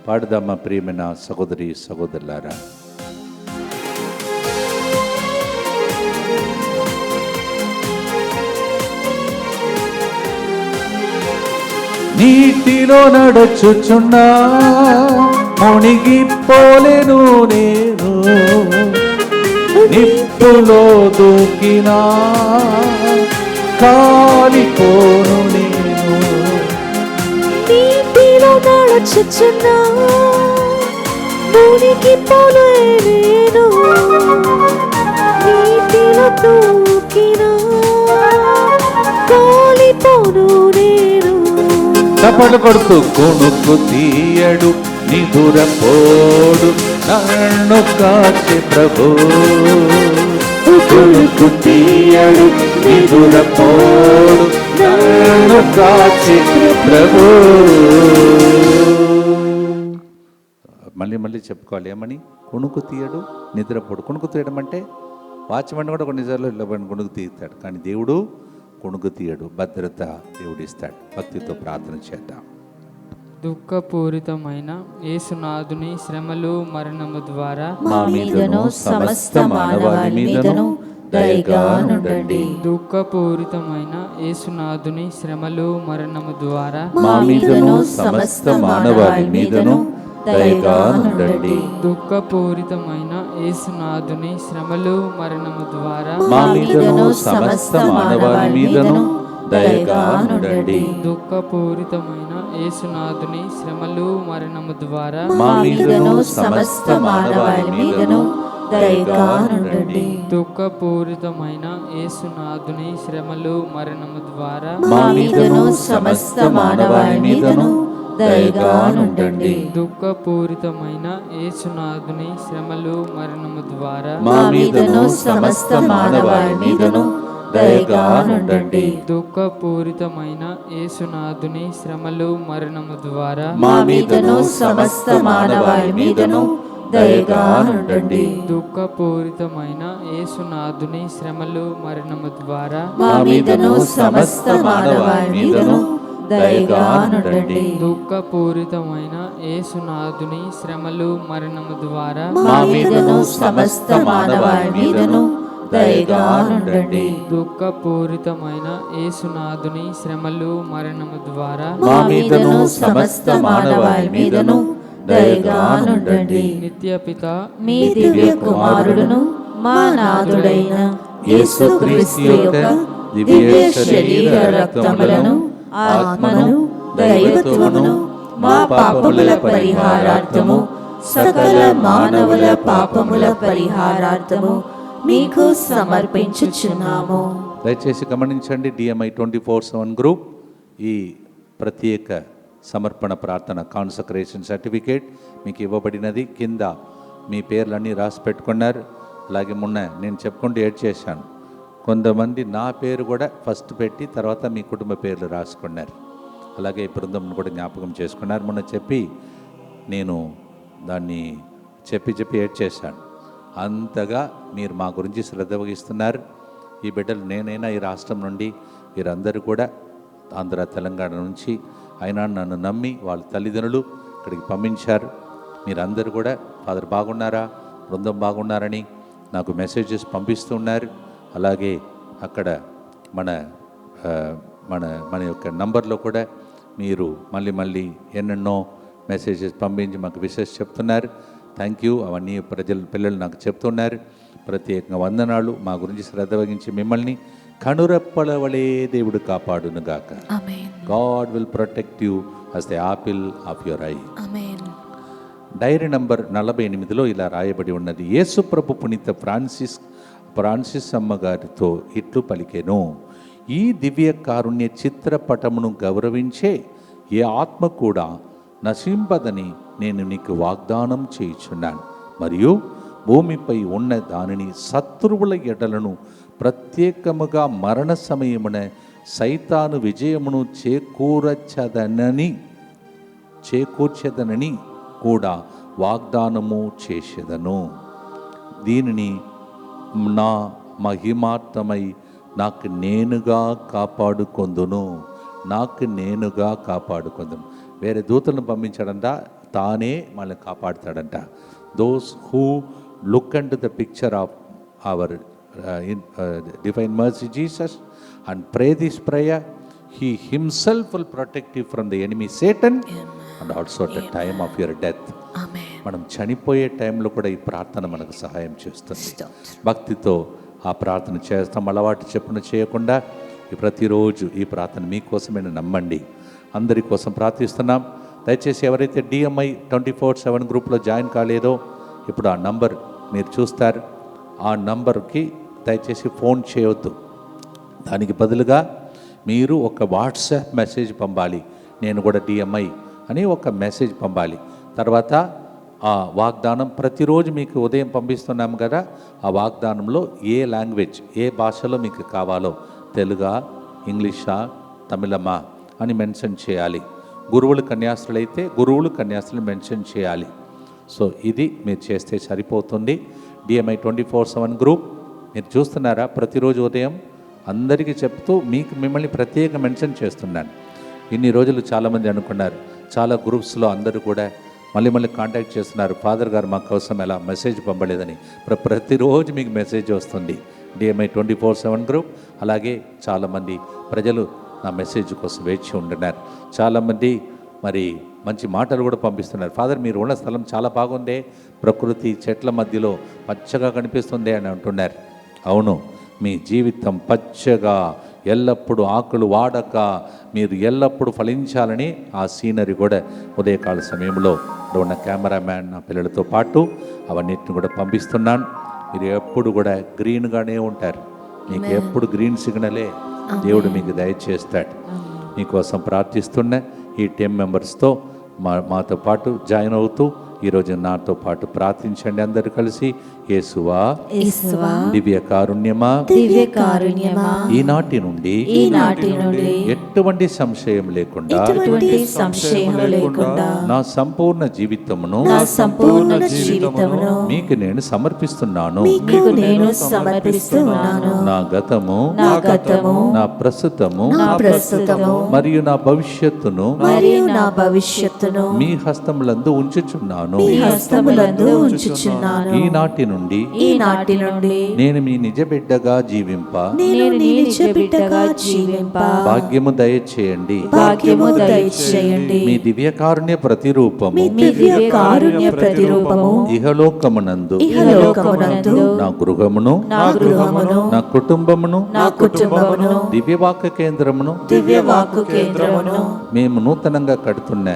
పాడుదామా ప్రియమైన సహోదరి సహోదరులారా? నీటిలో నడుచుచున్నా మునిగిపోలేను నేను, నిప్పులో దూకినా కాలిపోను నేను. నీటిలో నడుచుచున్నా మునిగిపోలేను, నీటిలో దూకినా కాలిపోను నేను. చప్పట్లు కొడుతూ కొనుక్కు తీయడు నిదురపోడు నన్ను కాచి ప్రభు, కొనుక్కు తీయడు నిదురపోడు నన్ను కాచి ప్రభు. మళ్ళీ చెప్పుకోవాలి. ఏమని? కొనుక్కు తీయడు నిద్రపోడు. కొనుక్కు తీయడం అంటే వాచ్మెన్ కూడా కొన్ని నిజాలు ఇలా కొనుక్కు తీస్తాడు, కానీ దేవుడు కొనుక్కు తీయడు. భద్రత దేవుడు ఇస్తాడు. భక్తితో ప్రార్థన చేద్దాం. దుఃఖపూరితమైన యేసునాథుని శ్రమలు మరణము ద్వారా మా మీదను సమస్త మానవాళి మీదను దయగా నుండండి. దుఃఖపూరితమైన యేసునాథుని శ్రమలు మరణము ద్వారా మా మీదను సమస్త మానవాళి మీదను దయగా నుండండి. దుఃఖపూరితమైన యేసునాథుని శ్రమలు మరణము ద్వారా మా మీదను సమస్త మానవాళి మీదను దయగా నుండండి. దుఃఖపూరితమైన యేసునాథుని శ్రమలు మరణము ద్వారా మా మీదను సమస్త మానవాళి మీదను దయగా నుండండి. దుఃఖపూరితమైన యేసునాథుని శ్రమలు మరణము ద్వారా మా మీదను సమస్త మానవాళి మీదను దయగా నుండండి. దుఃఖపూరితమైన యేసునాథుని శ్రమలు మరణము ద్వారా మా మీదను సమస్త మానవాళి మీదను దయగా నుండండి. దుఃఖపూరితమైన యేసునాథుని శ్రమలు మరణము ద్వారా మా మీదను సమస్త మానవాళి మీదను దయగా నుండండి. దుఃఖపూరితమైన యేసునాథుని శ్రమలు మరణము ద్వారా మా మీదను సమస్త మానవాళి మీదను దయగా నుండండి. దుఃఖపూరితమైన యేసునాథుని శ్రమలు మరణము ద్వారా మా మీదను సమస్త మానవాళి మీదను దయగా నుండండి. దుఃఖపూరితమైన యేసునాథుని శ్రమలు మరణము ద్వారా మా మీదను సమస్త మానవాళి మీదను దయగా నుండండి. నిత్యపిత మీ దివ్య కుమారుడును మా నాథుడైన యేసుక్రీస్తు యొక్క దివ్య శరీర రక్తములను ఆత్మను దైవత్వమును మా పాపముల పరిహారార్థము సకల మానవుల పాపముల పరిహారార్థము మీకు సమర్పించుచున్నాము. దయచేసి గమనించండి, డిఎంఐ 24/7 గ్రూప్ ఈ ప్రత్యేక సమర్పణ ప్రార్థన కాన్సక్రేషన్ సర్టిఫికేట్ మీకు ఇవ్వబడినది. కింద మీ పేర్లన్నీ రాసి పెట్టుకున్నారు. అలాగే మొన్న నేను చెప్పుకుంటూ ఏడ్ చేశాను, కొంతమంది నా పేరు కూడా ఫస్ట్ పెట్టి తర్వాత మీ కుటుంబ పేర్లు రాసుకున్నారు. అలాగే ఈ బృందం కూడా జ్ఞాపకం చేసుకున్నారు. మొన్న చెప్పి నేను దాన్ని చెప్పి ఏడ్ చేశాను. అంతగా మీరు మా గురించి శ్రద్ధ వహిస్తున్నారు. ఈ బిడ్డలు నేనైనా ఈ రాష్ట్రం నుండి వీరందరూ కూడా ఆంధ్ర తెలంగాణ నుంచి అయినా నన్ను నమ్మి వాళ్ళ తల్లిదండ్రులు ఇక్కడికి పంపించారు. మీరందరూ కూడా ఫాదర్ బాగున్నారా, బృందం బాగున్నారని నాకు మెసేజెస్ పంపిస్తున్నారు. అలాగే అక్కడ మన మన మన యొక్క నంబర్లో కూడా మీరు మళ్ళీ ఎన్నెన్నో మెసేజెస్ పంపించి మాకు విషెస్ చెప్తున్నారు. Thank you. అవన్నీ పిల్లలు నాకు చెప్తున్నారు. ప్రత్యేకంగా వందనాలు. మా గురించి శ్రద్ధ వహించి మిమ్మల్ని కనురెప్పల వలె దేవుడు కాపాడునుగాక. God will protect you as the apple of your eye. Diary number 48లో ఇలా రాయబడి ఉన్నది. యేసు ప్రభు పునీత ఫ్రాన్సిస్ అమ్మ గారితో ఇట్లు పలికెను, ఈ దివ్య కారుణ్య చిత్రపటమును గౌరవించే ఏ ఆత్మ కూడా నశింపదని నేను నీకు వాగ్దానం చేయుచున్నాను. మరియు భూమిపై ఉన్న దానిని శత్రువుల ఎడలను ప్రత్యేకముగా మరణ సమయమున సైతాను విజయమును చేకూర్చదనని కూడా వాగ్దానము చేసేదను. దీనిని నా మహిమార్థమై నాకు నేనుగా కాపాడుకొందును. వేరే దూతలను పంపించాడంట, తానే మనల్ని కాపాడుతాడంట. Those who look and the picture of our divine mercy Jesus and pray this prayer, he himself will protect you from the enemy Satan and also at the time of your death. మనం చనిపోయే టైంలో కూడా ఈ ప్రార్థన మనకు సహాయం చేస్తుంది. భక్తితో ఆ ప్రార్థన చేస్తాం. అలవాటు చెప్పున చేయకుండా ప్రతిరోజు ఈ ప్రార్థన మీకోసమే నమ్మండి. అందరి కోసం ప్రార్థిస్తున్నాం. దయచేసి ఎవరైతే డిఎంఐ 24/7 గ్రూప్లో జాయిన్ కాలేదో ఇప్పుడు ఆ నంబర్ మీరు చూస్తారు. ఆ నంబర్కి దయచేసి ఫోన్ చేయవద్దు. దానికి బదులుగా మీరు ఒక వాట్సాప్ మెసేజ్ పంపాలి. నేను కూడా డిఎంఐ అని ఒక మెసేజ్ పంపాలి. తర్వాత ఆ వాగ్దానం ప్రతిరోజు మీకు ఉదయం పంపిస్తున్నాము కదా, ఆ వాగ్దానంలో ఏ లాంగ్వేజ్, ఏ భాషలో మీకు కావాలో, తెలుగా, ఇంగ్లీషా, తమిళమా అని మెన్షన్ చేయాలి. గురువులు కన్యాస్త్రులు అయితే గురువులు కన్యాస్త్రులు మెన్షన్ చేయాలి. సో ఇది మీరు చేస్తే సరిపోతుంది. డిఎంఐ 24/7 గ్రూప్ మీరు చూస్తున్నారా, ప్రతిరోజు ఉదయం అందరికీ చెప్తూ మిమ్మల్ని ప్రత్యేక మెన్షన్ చేస్తున్నాను. ఇన్ని రోజులు చాలామంది అనుకున్నారు, చాలా గ్రూప్స్లో అందరూ కూడా మళ్ళీ కాంటాక్ట్ చేస్తున్నారు, ఫాదర్ గారు మా కోసం ఎలా మెసేజ్ పంపలేదని. ప్రతిరోజు మీకు మెసేజ్ వస్తుంది. DMI 24/7 group. అలాగే చాలామంది ప్రజలు నా మెసేజ్ కోసం వేచి ఉంటున్నారు. చాలామంది మరి మంచి మాటలు కూడా పంపిస్తున్నారు. ఫాదర్, మీరు ఉన్న స్థలం చాలా బాగుందే, ప్రకృతి చెట్ల మధ్యలో పచ్చగా కనిపిస్తుంది అని అంటున్నారు. అవును, మీ జీవితం పచ్చగా ఎల్లప్పుడూ ఆకులు వాడక మీరు ఎల్లప్పుడూ ఫలించాలని ఆ సీనరీ కూడా ఉదయకాల సమయంలో ఉన్న కెమెరామ్యాన్ నా పిల్లలతో పాటు అవన్నిటిని కూడా పంపిస్తున్నాను. మీరు ఎప్పుడు కూడా గ్రీన్గానే ఉంటారు. మీకు ఎప్పుడు గ్రీన్ సిగ్నలే దేవుడు మీకు దయచేస్తాడు. మీకోసం ప్రార్థిస్తున్న ఈ టీం మెంబర్స్తో మాతో పాటు జాయిన్ అవుతూ ఈరోజు నాతో పాటు ప్రార్థించండి. అందరూ కలిసి. యేసువా, దివ్య కారుణ్యమా, ఈనాటి నుండి ఎటువంటి సంశయం లేకుండా నా సంపూర్ణ జీవితమును మీకు నేను సమర్పిస్తున్నాను. నా గతము, నా ప్రస్తుతము మరియు నా భవిష్యత్తును మీ హస్తములందు ఉంచుచున్నాను. ఈనాటి నుండి నేను మీ నిజ బిడ్డగా జీవింప భాగ్యము దయచేయండి. మీ దివ్య కారుణ్య ప్రతిరూపము ఇహలోకమునందు నా గృహమును, నా కుటుంబమును, దివ్యవాక్య కేంద్రమును మేము నూతనంగా కడుతున్నా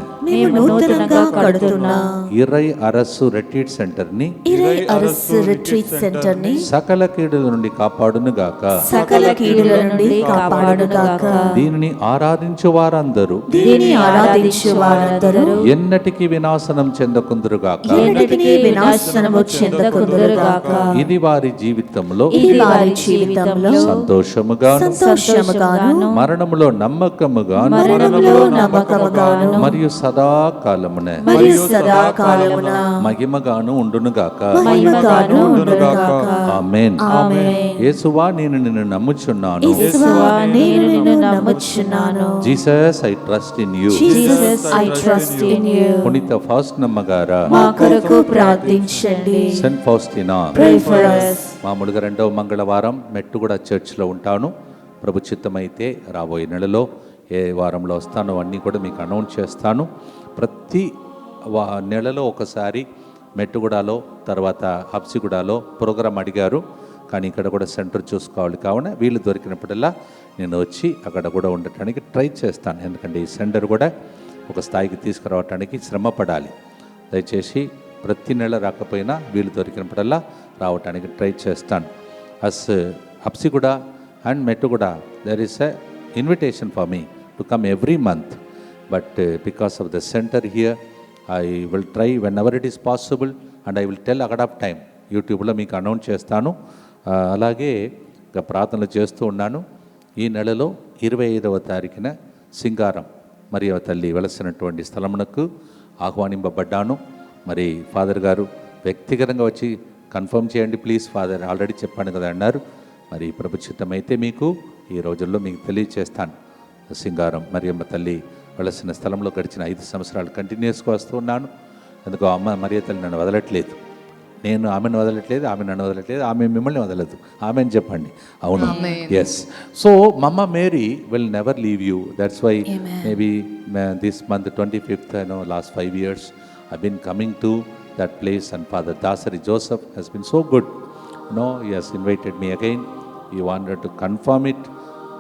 ఇరై అరస్సు రిట్రీట్ సెంటర్ని సకల కీడుల నుండి కాపాడును గాక. దీనిని ఆరాధించు వారందరూ ఎన్నటికి వినాశనం చెందకుందురు గాక. ఇది వారి జీవితంలో సంతోషముగాను, మరణములో నమ్మకముగాను మరియు సదాకాలమున మహిమగాను ఉండునుగాక. ఆమేన్. యేసువా, నేను నిన్ను నమ్ముచున్నాను. Jesus, I trust in you. పునీత ఫాస్టినమ్మ గారా, సెయింట్ ఫాస్టినా, మామూలుగా 2వ మంగళవారం మెట్టుగూడ చర్చ్లో ఉంటాను. ప్రభు చిత్తమైతే రాబోయే నెలలో ఏ వారంలో వస్తానో అన్నీ కూడా మీకు అనౌన్స్ చేస్తాను. ప్రతి నెలలో ఒకసారి మెట్టుగూడలో, తర్వాత హబ్సిగూడలో ప్రోగ్రాం అడిగారు, కానీ ఇక్కడ కూడా సెంటర్ చూసుకోవాలి. కావున వీళ్ళు దొరికినప్పుడల్లా నేను వచ్చి అక్కడ కూడా ఉండటానికి ట్రై చేస్తాను. ఎందుకంటే ఈ సెంటర్ కూడా ఒక స్థాయికి తీసుకురావటానికి శ్రమ పడాలి. దయచేసి ప్రతి నెల రాకపోయినా వీళ్ళు దొరికినప్పుడల్లా రావటానికి ట్రై చేస్తాను. As Habsiguda and Mettuguda there is a invitation for me to come every month, but because of the center here I will try whenever it is possible, and I will tell ahead of time. యూట్యూబ్లో మీకు announce చేస్తాను. అలాగే ఇంకా ప్రార్థనలు చేస్తూ ఉన్నాను. ఈ నెలలో 25వ తారీఖున సింగారం మరియ తల్లి వెలసినటువంటి స్థలమునకు ఆహ్వానింపబడ్డాను. మరి ఫాదర్ గారు వ్యక్తిగతంగా వచ్చి కన్ఫర్మ్ చేయండి ప్లీజ్ ఫాదర్, ఆల్రెడీ చెప్పాను కదా అన్నారు. మరి ప్రభు చిత్తమైతే మీకు ఈ రోజుల్లో మీకు తెలియచేస్తాను. సింగారం మరియమ్మ తల్లి వెలసిన స్థలంలో గడిచిన 5 సంవత్సరాలు కంటిన్యూస్గా వస్తూ ఉన్నాను. ఎందుకో అమ్మ మరియ తల్లి నన్ను వదలట్లేదు, నేను ఆమెను వదలట్లేదు, ఆమె నన్ను వదలట్లేదు, ఆమె మిమ్మల్ని వదలదు. ఆమె అని చెప్పండి. అవును, yes. So mama Mary will never leave you. That's why maybe this month 25th, last 5 years I've been coming to that place, and Father Dasari Joseph has been so good. He has invited me again. He wanted to confirm it,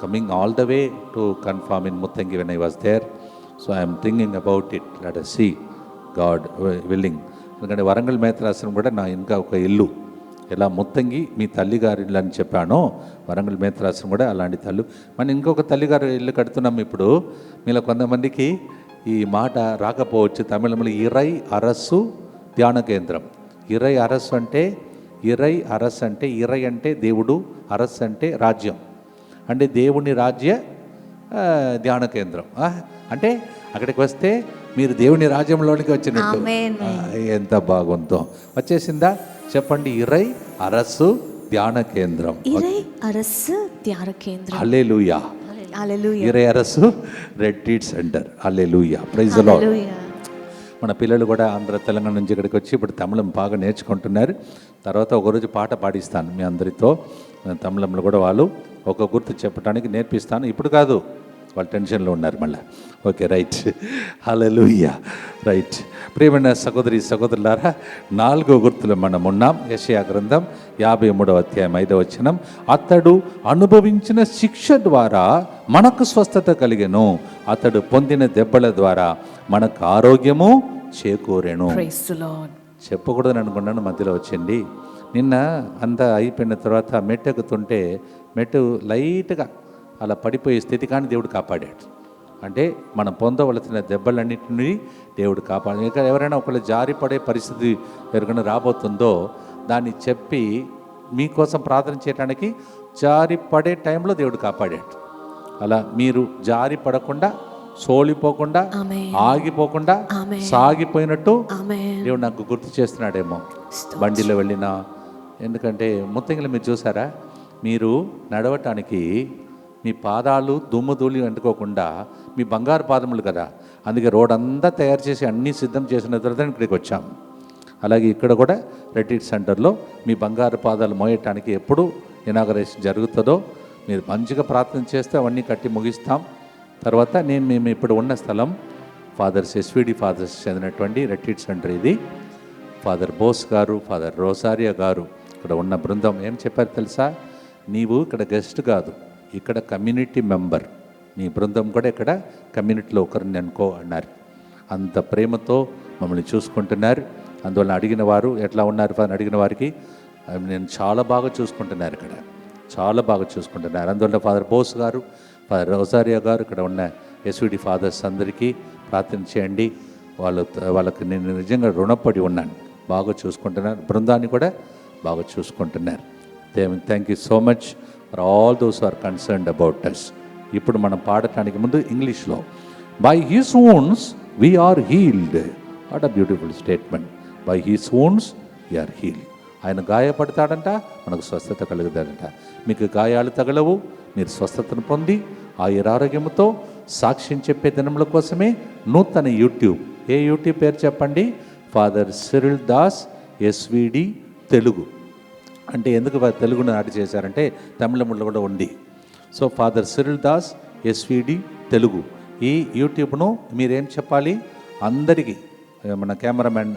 coming all the way to confirm in Muttangi when I was there. So I am thinking about it. Let us see, God willing. ఎందుకంటే వరంగల్ మేత్రాశ్రమం కూడా నా ఇంకా ఒక ఇల్లు, ఎలా ముత్తంగి మీ తల్లిగారి ఇల్లు అని చెప్పానో వరంగల్ మేత్రాశ్రమం కూడా అలాంటి తల్లు. మనం ఇంకొక తల్లిగారు ఇల్లు కడుతున్నాం ఇప్పుడు. మీలో కొంతమందికి ఈ మాట రాకపోవచ్చు. తమిళంలో ఇరై అరస్సు ధ్యాన కేంద్రం. ఇరై అరస్సు అంటే, ఇరై అరస్సు అంటే, ఇరై అంటే దేవుడు, అరస్సు అంటే రాజ్యం, అంటే దేవుని రాజ్య ధ్యాన కేంద్రం. అంటే అక్కడికి వస్తే మీరు దేవుని రాజ్యంలోనికి వచ్చినట్టు. ఎంత బాగుందో. వచ్చేసిందా చెప్పండి. ఇరై అరస్సు ధ్యాన కేంద్రం. Hallelujah. Irai Arasu retreat centre. Hallelujah. Praise the Lord. మన పిల్లలు కూడా ఆంధ్ర తెలంగాణ నుంచి ఇక్కడికి వచ్చి ఇప్పుడు తమిళం బాగా నేర్చుకుంటున్నారు. తర్వాత ఒకరోజు పాట పాడిస్తాను మీ అందరితో. తమిళంలో కూడా వాళ్ళు ఒక గుర్తు చెప్పడానికి నేర్పిస్తాను. ఇప్పుడు కాదు, వాళ్ళు టెన్షన్లో ఉన్నారు మళ్ళీ. Okay, right. హల్లెలూయా. రైట్. ప్రియమైన సహోదరి సహోదరులారా, 4వ గుర్తులో మనం ఉన్నాం. యెషయా గ్రంథం 53వ అధ్యాయం 5వ వచనం. అతడు అనుభవించిన శిక్ష ద్వారా మనకు స్వస్థత కలిగెను, అతడు పొందిన దెబ్బల ద్వారా మనకు ఆరోగ్యము చేకూరెను. చెప్పకూడదని అనుకున్నాను, మధ్యలో వచ్చింది. నిన్న అంతా అయిపోయిన తర్వాత మెట్టు ఎక్కుతుంటే మెట్టు లైట్గా అలా పడిపోయే స్థితి, కానీ దేవుడు కాపాడాడు. అంటే మనం పొందవలసిన దెబ్బలన్నింటినీ దేవుడు కాపాడు. ఇంకా ఎవరైనా ఒకళ్ళు జారి పడే పరిస్థితి ఎవరికైనా రాబోతుందో దాన్ని చెప్పి మీకోసం ప్రార్థన చేయడానికి జారి పడే టైంలో దేవుడు కాపాడాడు. అలా మీరు జారి పడకుండా, సోలిపోకుండా, ఆగిపోకుండా సాగిపోయినట్టు దేవుడు నాకు గుర్తు చేస్తున్నాడేమో బండిలో వెళ్ళినా. ఎందుకంటే ముత్తంగిలో మీరు చూసారా, మీరు నడవటానికి మీ పాదాలు దుమ్ము ధూళి అంటుకోకుండా, మీ బంగారు పాదములు కదా, అందుకే రోడ్ అంతా తయారు చేసి అన్నీ సిద్ధం చేసిన తర్వాత ఇక్కడికి వచ్చాము. అలాగే ఇక్కడ కూడా రెట్రీట్ సెంటర్లో మీ బంగారు పాదాలు మోయటానికి ఎప్పుడు ఇనాగరేషన్ జరుగుతుందో మీరు మంచిగా ప్రార్థన చేస్తే అవన్నీ కట్టి ముగిస్తాం. తర్వాత మేము ఇప్పుడు ఉన్న స్థలం ఫాదర్స్ ఎస్విడి ఫాదర్స్ చెందినటువంటి రెట్రీట్ సెంటర్ ఇది. ఫాదర్ బోస్ గారు, ఫాదర్ రోసారియా గారు ఇక్కడ ఉన్న బృందం ఏం చెప్పారు తెలుసా? నీవు ఇక్కడ గెస్ట్ కాదు, ఇక్కడ కమ్యూనిటీ మెంబర్. నీ బృందం కూడా ఇక్కడ కమ్యూనిటీలో ఒకరిని అనుకో అన్నారు. అంత ప్రేమతో మమ్మల్ని చూసుకుంటున్నారు. అందువల్ల అడిగిన వారు ఎట్లా ఉన్నారు అని అడిగిన వారికి నేను చాలా బాగా చూసుకుంటున్నారు, ఇక్కడ చాలా బాగా చూసుకుంటున్నారు. అందువల్ల ఫాదర్ బోస్ గారు, ఫాదర్ రోసారియా గారు, ఇక్కడ ఉన్న ఎస్విడి ఫాదర్స్ అందరికీ ప్రార్థన చేయండి. వాళ్ళకి నేను నిజంగా రుణపడి ఉన్నాను. బాగా చూసుకుంటున్నారు, బృందాన్ని కూడా బాగా చూసుకుంటున్నారు. Thank you so much for all those are concerned about us. ఇప్పుడు మనం పాడటానికి ముందు ఇంగ్లీష్లో, by his wounds we are healed. What a beautiful statement. By his wounds we are healed. ఆయన గాయపడతాడంట, మనకు స్వస్థత కలుగుతాడంట. మీకు గాయాలు తగలవు, మీరు స్వస్థతను పొంది ఆరోగ్యంతో సాక్ష్యం చెప్పే దినముల కోసమే నూతన యూట్యూబ్. ఏ యూట్యూబ్ పేరు చెప్పండి? Father Cyril Das SVD Telugu. అంటే ఎందుకు తెలుగును నాటి చేశారంటే తమిళంలో కూడా ఉంది. So father Cyril Das SVD Telugu. ఈ యూట్యూబ్ను మీరేం చెప్పాలి? అందరికీ, మన కెమెరామ్యాన్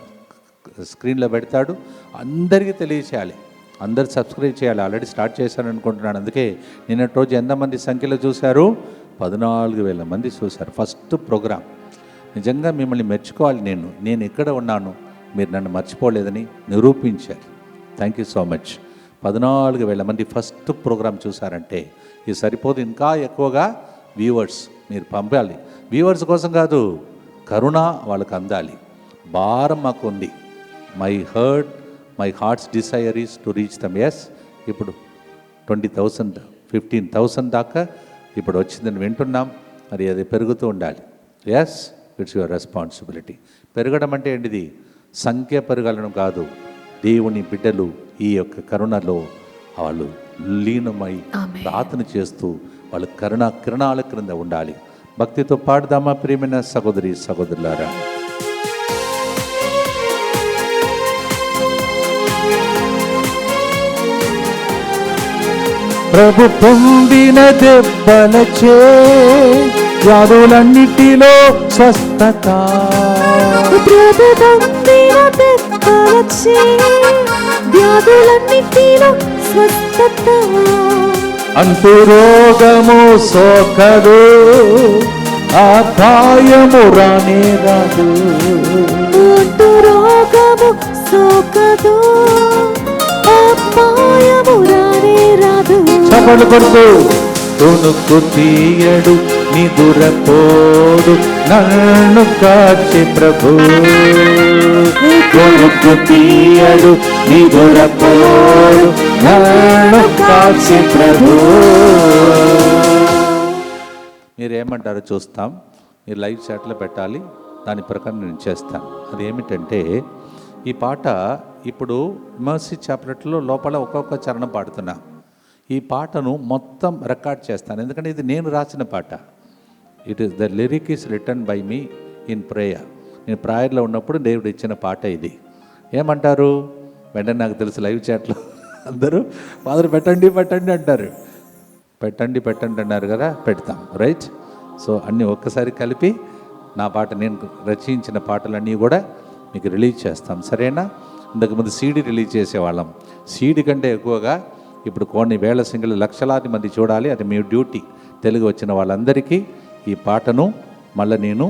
స్క్రీన్లో పెడతాడు, అందరికీ తెలియచేయాలి, అందరు సబ్స్క్రైబ్ చేయాలి. ఆల్రెడీ స్టార్ట్ చేశాను అనుకుంటున్నాను. అందుకే నిన్నటి రోజు ఎంతమంది సంఖ్యలో చూశారు? 14,000 మంది చూశారు ఫస్ట్ ప్రోగ్రామ్. నిజంగా మిమ్మల్ని మెచ్చుకోవాలి. నేను ఎక్కడ ఉన్నాను, మీరు నన్ను మర్చిపోలేదని నిరూపించారు. Thank you so much. 14,000 మంది ఫస్ట్ ప్రోగ్రామ్ చూసారంటే ఇది సరిపోదు, ఇంకా ఎక్కువగా వ్యూవర్స్ మీరు పంపాలి. వ్యూవర్స్ కోసం కాదు, కరుణ వాళ్ళకు అందాలి. భారం మాకు ఉంది. My heart's desire is to reach them. Yes, ఇప్పుడు 20,000 15,000 దాకా ఇప్పుడు వచ్చిందని వింటున్నాం. మరి అది పెరుగుతూ ఉండాలి. Yes, it's your responsibility. పెరగడం అంటే ఏంటిది? సంఖ్య పెరగలను కాదు, దేవుని బిడ్డలు ఈ యొక్క కరుణలో వాళ్ళు లీనమై ప్రార్థన చేస్తూ వాళ్ళు కరుణ కిరణాల క్రింద ఉండాలి. భక్తితో పాడుదామా ప్రియమైన సహోదరి సహోదరులారా? ప్రభు పొందిన దెబ్బలచే వ్యాధులన్నిటిలో స్వస్థత. ప్రభు పొందిన దెబ్బలచే వ్యాధులన్నిటిలో స్వస్థత. అంటు రోగము సోకదు, అపాయము రానే రాదు. అంటు రోగము సోకదు, అపాయము రానే రాదు. చపలు కొడుతూ తొణుకు తీయడు, నిదురపోడు, నన్ను కాచి ప్రభు. తొణుకు తీయడు, నిదురపోడు, నన్ను కాచి ప్రభు. మీరేమంటారో చూస్తాం. మీరు లైవ్ చాట్లో పెట్టాలి, దాని ప్రకారం నేను చేస్తాను. అది ఏమిటంటే, ఈ పాట ఇప్పుడు మర్సీ చాప్లెట్లో లోపల ఒక్కొక్క చరణం పాడుతున్నా. ఈ పాటను మొత్తం రికార్డ్ చేస్తాను, ఎందుకంటే ఇది నేను రాసిన పాట. The lyric is written by me in prayer. నేను ప్రాయర్లో ఉన్నప్పుడు దేవుడు ఇచ్చిన పాట ఇది. ఏమంటారు? వెంటనే నాకు తెలుసు లైవ్ చాట్లో అందరూ ఫాదర్ పెట్టండి పెట్టండి అంటారు. పెట్టండి పెట్టండి అన్నారు కదా, పెడతాం. రైట్. సో అన్నీ ఒక్కసారి కలిపి నా పాట, నేను రచించిన పాటలన్నీ కూడా మీకు రిలీజ్ చేస్తాం. సరేనా? ఇంతకుముందు సీడీ రిలీజ్ చేసేవాళ్ళం. సీడీ కంటే ఎక్కువగా ఇప్పుడు కొన్ని వేల సింగిల్ లక్షలాది మంది చూడాలి. అది మీ డ్యూటీ. తెలుగు వచ్చిన వాళ్ళందరికీ ఈ పాటను మళ్ళీ నేను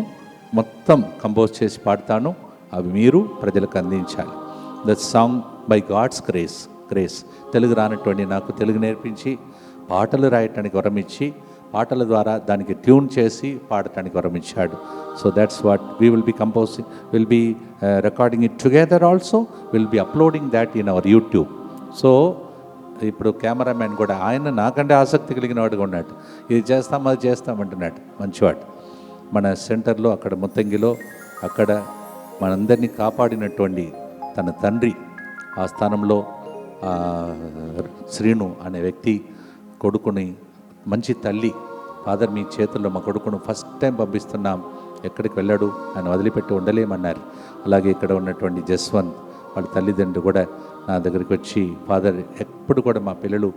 మొత్తం కంపోజ్ చేసి పాడతాను. అవి మీరు ప్రజలకు అందించాలి. The song by God's grace. Telugu రానటువంటి నాకు తెలుగు నేర్పించి పాటలు రాయటానికి వరం ఇచ్చి పాటల ద్వారా దానికి ట్యూన్ చేసి పాడటానికి వరం ఇచ్చాడు. So that's what we will be composing, will be recording it together. Also will be uploading that in our YouTube. So ఇప్పుడు కెమెరామ్యాన్ కూడా ఆయన నాకంటే ఆసక్తి కలిగిన వాడుగా ఉన్నాడు. ఇది చేస్తాం అది చేస్తామంటున్నాడు. మంచివాడు. మన సెంటర్లో అక్కడ ముత్తంగిలో అక్కడ మనందరినీ కాపాడినటువంటి తన తండ్రి ఆ స్థానంలో శ్రీను అనే వ్యక్తి కొడుకుని, మంచి తల్లి, ఫాదర్ మీ చేతుల్లో మా కొడుకును ఫస్ట్ టైం పంపిస్తున్నాం, ఎక్కడికి వెళ్ళాడు, ఆయన వదిలిపెట్టి ఉండలేమన్నారు. అలాగే ఇక్కడ ఉన్నటువంటి జస్వంత్ వాళ్ళ తల్లిదండ్రులు కూడా నా దగ్గరికి వచ్చి, ఫాదర్ ఎప్పుడు కూడా మా పిల్లలు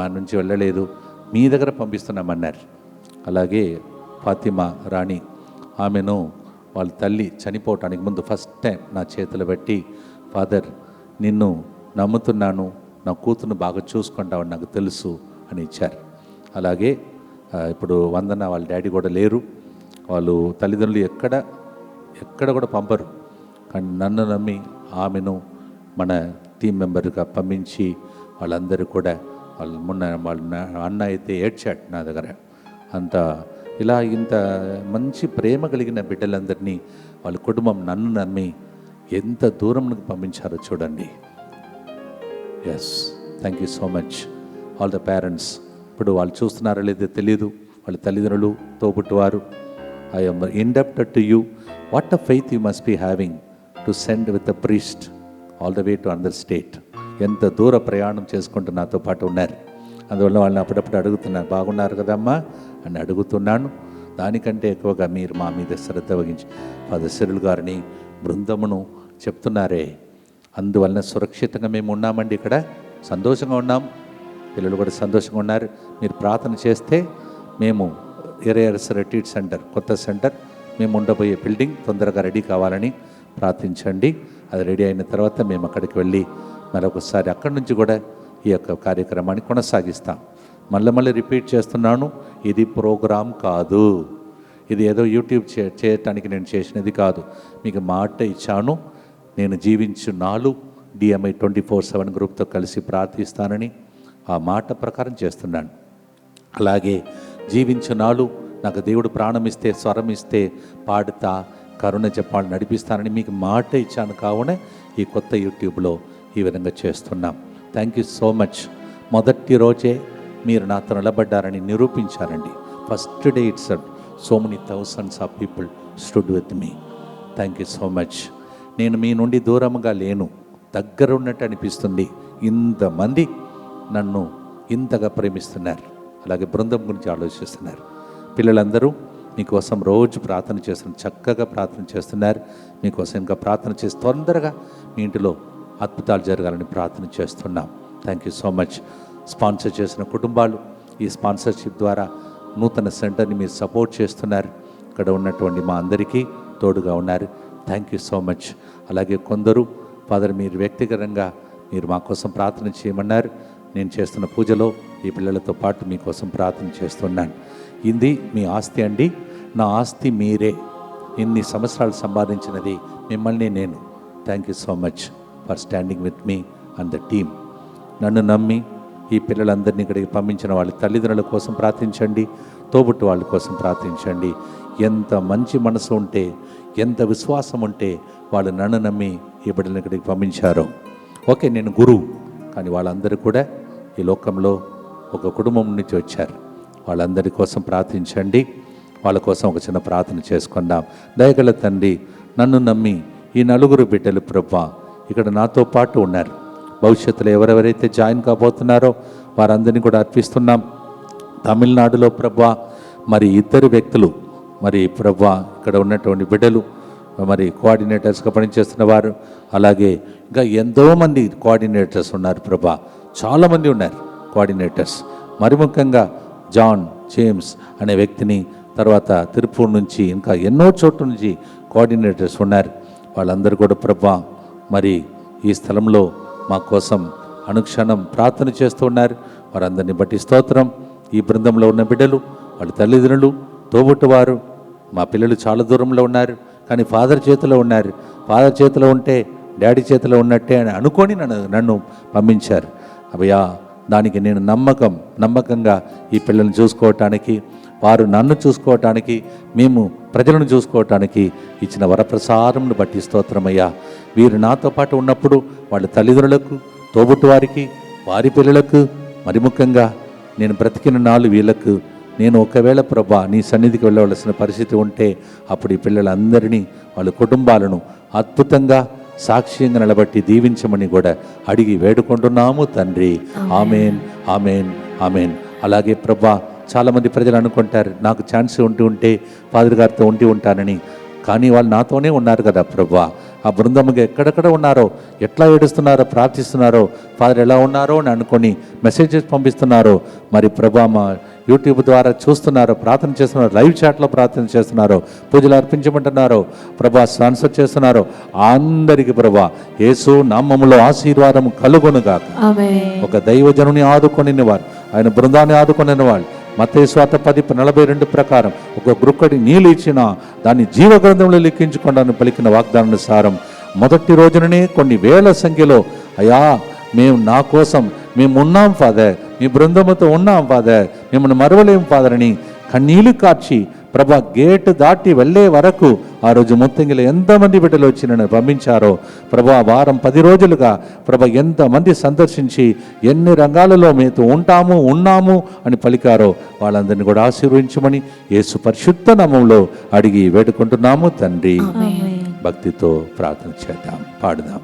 మా నుంచి వెళ్ళలేదు, మీ దగ్గర పంపిస్తున్నామన్నారు. అలాగే ఫాతిమా రాణి, ఆమెను వాళ్ళ తల్లి చనిపోవటానికి ముందు ఫస్ట్ టైం నా చేతులు పెట్టి, ఫాదర్ నిన్ను నమ్ముతున్నాను, నా కూతురును బాగా చూసుకుంటావని నాకు తెలుసు అని ఇచ్చారు. అలాగే ఇప్పుడు వందన వాళ్ళ డాడీ కూడా లేరు. వాళ్ళు తల్లిదండ్రులు ఎక్కడ కూడా పంపరు. కానీ నన్ను నమ్మి ఆమెను మన టీం మెంబర్గా పంపించి వాళ్ళందరూ కూడా వాళ్ళ అన్న అయితే ఏడ్చాడు నా దగ్గర. అంత ఇలా ఇంత మంచి ప్రేమ కలిగిన బిడ్డలందరినీ వాళ్ళ కుటుంబం నన్ను నమ్మి ఎంత దూరంకు పంపించారో చూడండి. Yes, thank you so much all the parents. ఇప్పుడు వాళ్ళు చూస్తున్నారో లేదో తెలియదు, వాళ్ళ తల్లిదండ్రులు, తోబుట్టువారు. I am indebted to you. What a faith you must be having to send with a priest all the way to another state. ఎంత దూర ప్రయాణం చేసుకుంటూ నాతో పాటు ఉన్నారు. అందువల్ల వాళ్ళని అప్పుడప్పుడు అడుగుతున్నారు, బాగున్నారు కదమ్మా అని అడుగుతున్నాను. దానికంటే ఎక్కువగా మీరు మా మీద శ్రద్ధ వహించి ఫాదర్ సిరిల్ గారిని, బృందమును చెప్తున్నారే, అందువలన సురక్షితంగా మేము ఉన్నామండి. ఇక్కడ సంతోషంగా ఉన్నాం, పిల్లలు కూడా సంతోషంగా ఉన్నారు. మీరు ప్రార్థన చేస్తే మేము ఏరియర్స్ రిట్రీట్ సెంటర్, కొత్త సెంటర్, మేము ఉండబోయే బిల్డింగ్ తొందరగా రెడీ కావాలని ప్రార్థించండి. అది రెడీ అయిన తర్వాత మేము అక్కడికి వెళ్ళి మరొకసారి అక్కడి నుంచి కూడా ఈ యొక్క కార్యక్రమాన్ని కొనసాగిస్తాం. మళ్ళీ రిపీట్ చేస్తున్నాను, ఇది ప్రోగ్రాం కాదు, ఇది ఏదో యూట్యూబ్ చేయటానికి నేను చేసినది కాదు. మీకు మాట ఇచ్చాను, నేను జీవించు నాలు DMI 24/7 గ్రూప్తో కలిసి ప్రార్థిస్తానని ఆ మాట ప్రకారం చేస్తున్నాను. అలాగే జీవించు నాలు నాకు దేవుడు ప్రాణం ఇస్తే, స్వరం ఇస్తే పాడుతా కరుణ చెప్పాలి నడిపిస్తానని మీకు మాట ఇచ్చాను. కావున ఈ కొత్త యూట్యూబ్లో ఈ విధంగా చేస్తున్నాం. Thank you so much. మొదటి రోజే మీరు నాతో నిలబడ్డారని నిరూపించారండి. First day it's so many thousands of people stood with me. Thank you so much. నేను మీ నుండి దూరంగా లేను, దగ్గర ఉన్నట్టు అనిపిస్తుంది. ఇంతమంది నన్ను ఇంతగా ప్రేమిస్తున్నారు. అలాగే బృందం గురించి ఆలోచిస్తున్నారు. పిల్లలందరూ మీకోసం రోజు ప్రార్థన చేస్తున్నారు, చక్కగా ప్రార్థన చేస్తున్నారు. మీకోసం ఇంకా ప్రార్థన చేసి తొందరగా మీ ఇంటిలో అద్భుతాలు జరగాలని ప్రార్థన చేస్తున్నాం. Thank you so much. Sponsor చేసిన కుటుంబాలు, ఈ స్పాన్సర్షిప్ ద్వారా నూతన సెంటర్ని మీరు సపోర్ట్ చేస్తున్నారు. ఇక్కడ ఉన్నటువంటి మా అందరికీ తోడుగా ఉన్నారు. Thank you so much. అలాగే కొందరు ఫాదర్ మీరు వ్యక్తిగతంగా మీరు మా కోసం ప్రార్థన చేయమన్నారు. నేను చేస్తున్న పూజలో ఈ పిల్లలతో పాటు మీకోసం ప్రార్థన చేస్తున్నాను. ఇది మీ ఆస్తి అండి, నా ఆస్తి మీరే. ఇన్ని సంవత్సరాలు సంపాదించినది మిమ్మల్ని నేను. Thank you so much for standing with me and the team. నన్ను నమ్మి ఈ పిల్లలందరినీ ఇక్కడికి పంపించిన వాళ్ళ తల్లిదండ్రుల కోసం ప్రార్థించండి, తోబుట్టు వాళ్ళ కోసం ప్రార్థించండి. ఎంత మంచి మనసు ఉంటే, ఎంత విశ్వాసం ఉంటే వాళ్ళు నన్ను నమ్మి ఈ బిడ్డలను ఇక్కడికి పంపించారో. ఓకే, నేను గురువు, కానీ వాళ్ళందరూ కూడా ఈ లోకంలో ఒక కుటుంబం నుంచి వచ్చారు. వాళ్ళందరి కోసం ప్రార్థించండి. వాళ్ళ కోసం ఒక చిన్న ప్రార్థన చేసుకుందాం. దయగల తండ్రి, నన్ను నమ్మి ఈ నలుగురు బిడ్డలు ప్రభువా ఇక్కడ నాతో పాటు ఉన్నారు. భవిష్యత్తులో ఎవరెవరైతే జాయిన్ కాబోతున్నారో వారందరినీ కూడా అర్పిస్తున్నాం. తమిళనాడులో ప్రభువా మరి ఇద్దరు వ్యక్తులు, మరి ప్రభువా ఇక్కడ ఉన్నటువంటి బిడ్డలు మరి కోఆర్డినేటర్స్గా పనిచేస్తున్న వారు, అలాగే ఇంకా ఎంతోమంది కోఆర్డినేటర్స్ ఉన్నారు ప్రభా, చాలామంది ఉన్నారు కోఆర్డినేటర్స్. మరి ముఖ్యంగా జాన్ జేమ్స్ అనే వ్యక్తిని, తర్వాత తిరుపూర్ నుంచి ఇంకా ఎన్నో చోట్ల నుంచి కోఆర్డినేటర్స్ ఉన్నారు. వాళ్ళందరూ కూడా ప్రభా మరి ఈ స్థలంలో మా కోసం అనుక్షణం ప్రార్థన చేస్తూ ఉన్నారు. వారందరినీ బట్టి స్తోత్రం. ఈ బృందంలో ఉన్న బిడ్డలు, వాళ్ళ తల్లిదండ్రులు, తోబుట్టువారు, మా పిల్లలు చాలా దూరంలో ఉన్నారు కానీ ఫాదర్ చేతిలో ఉన్నారు. ఫాదర్ చేతిలో ఉంటే డాడీ చేతిలో ఉన్నట్టే అని అనుకొని నన్ను పంపించారు. అయ్యా, దానికి నేను నమ్మకంగా ఈ పిల్లల్ని చూసుకోవటానికి, వారు నన్ను చూసుకోవటానికి, మేము ప్రజలను చూసుకోవటానికి ఇచ్చిన వరప్రసారంను బట్టి స్తోత్రమయ్యా. వీరు నాతో పాటు ఉన్నప్పుడు వాళ్ళ తల్లిదండ్రులకు, తోబుట్టు వారికి, వారి పిల్లలకు, మరి ముఖ్యంగా నేను బ్రతికిన నాళ్ళు వీళ్ళకు, నేను ఒకవేళ ప్రభా నీ సన్నిధికి వెళ్ళవలసిన పరిస్థితి ఉంటే అప్పుడు ఈ పిల్లలందరినీ, వాళ్ళ కుటుంబాలను అద్భుతంగా సాక్ష్యంగా నిలబట్టి దీవించమని కూడా అడిగి వేడుకుంటున్నాము తండ్రి. Amen, amen, amen. అలాగే ప్రభా, చాలామంది ప్రజలు అనుకుంటారు నాకు ఛాన్స్ ఉంటే ఫాదర్ గారితో ఉంటానని, కానీ వాళ్ళు నాతోనే ఉన్నారు కదా ప్రభా. ఆ బృందముగా ఎక్కడెక్కడ ఉన్నారో, ఎట్లా ఏడుస్తున్నారో, ప్రార్థిస్తున్నారో, ఫాదర్ ఎలా ఉన్నారో అని అనుకొని మెసేజెస్ పంపిస్తున్నారో, మరి ప్రభా మా యూట్యూబ్ ద్వారా చూస్తున్నారో, ప్రార్థన చేస్తున్నారో, లైవ్ చాట్లో ప్రార్థన చేస్తున్నారో, పూజలు అర్పించమంటున్నారో, ప్రభా స్పాన్సర్ చేస్తున్నారో, అందరికీ ప్రభా యేసు నామములో ఆశీర్వాదం కలుగునుగాక. ఒక దైవజనుని ఆదుకొనిన వారు, ఆయన బృందాన్ని ఆదుకొనిన వాళ్ళు మత్తయి సువార్త 10:42 ప్రకారం ఒక గుక్కడి నీళ్ళు ఇచ్చిన దాన్ని జీవగ్రంథంలో లెక్కించుకోవడానికి పలికిన వాగ్దానానుసారం మొదటి రోజుననే కొన్ని వేల సంఖ్యలో అయ్యా నా కోసం మేము ఉన్నాం ఫాదర్, మీ బృందముతో ఉన్నాం ఫాదర్, మిమ్మల్ని మరవలేం ఫాదర్ అని కన్నీళ్లు కార్చి ప్రభా గేటు దాటి వెళ్ళే వరకు ఆ రోజు మొత్తంగా ఎంతమంది బిడ్డలు వచ్చి నన్ను పంపించారో ప్రభా, వారం 10 రోజులుగా ప్రభా ఎంతమంది సందర్శించి ఎన్ని రంగాలలో మీతో ఉన్నాము అని పలికారో వాళ్ళందరినీ కూడా ఆశీర్వదించమని యేసు పరిశుద్ధ నామములో అడిగి వేడుకుంటున్నాము తండ్రి. భక్తితో ప్రార్థన చేద్దాం, పాడుదాం.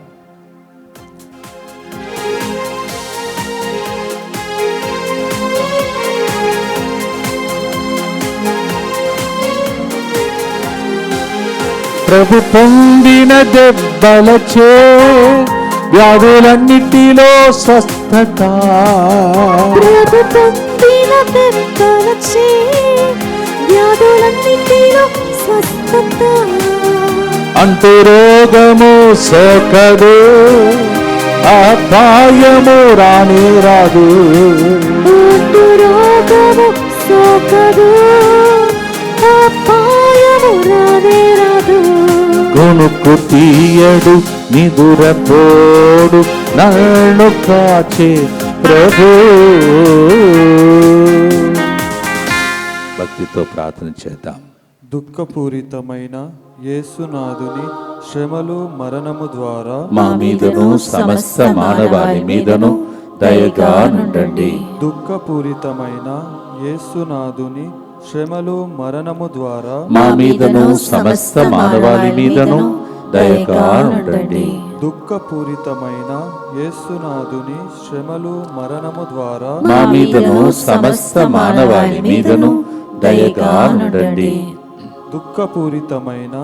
ప్రభు పొందిన దెబ్బలచే వ్యాధులన్నిటిలో స్వస్థత, ప్రభు పొందిన దెబ్బలచే వ్యాధులన్నిటిలో స్వస్థత, అంటు రోగము సోకదు, అపాయము రానే రాదు, అంటు రోగము సోకదు, అపాయము రానే రాదు, కొనుక్కు తీయడు నిదురపోడు నన్ను కాచే ప్రభు. భక్తితో ప్రార్థన చేద్దాం. దుఃఖపూరితమైన యేసునాథుని శ్రమలు మరణము ద్వారా మా మీదను సమస్త మానవాళి మీదను దయగా నుండండి. దుఃఖపూరితమైన యేసునాథుని శ్రమలు మరణము ద్వారా మా మీదను సమస్త మానవాళి మీదను దయగా ఉండండి. దుఃఖపూరితమైన యేసునాథుని శ్రమలు మరణము ద్వారా మా మీదను సమస్త మానవాళి మీదను దయగా ఉండండి. దుఃఖపూరితమైన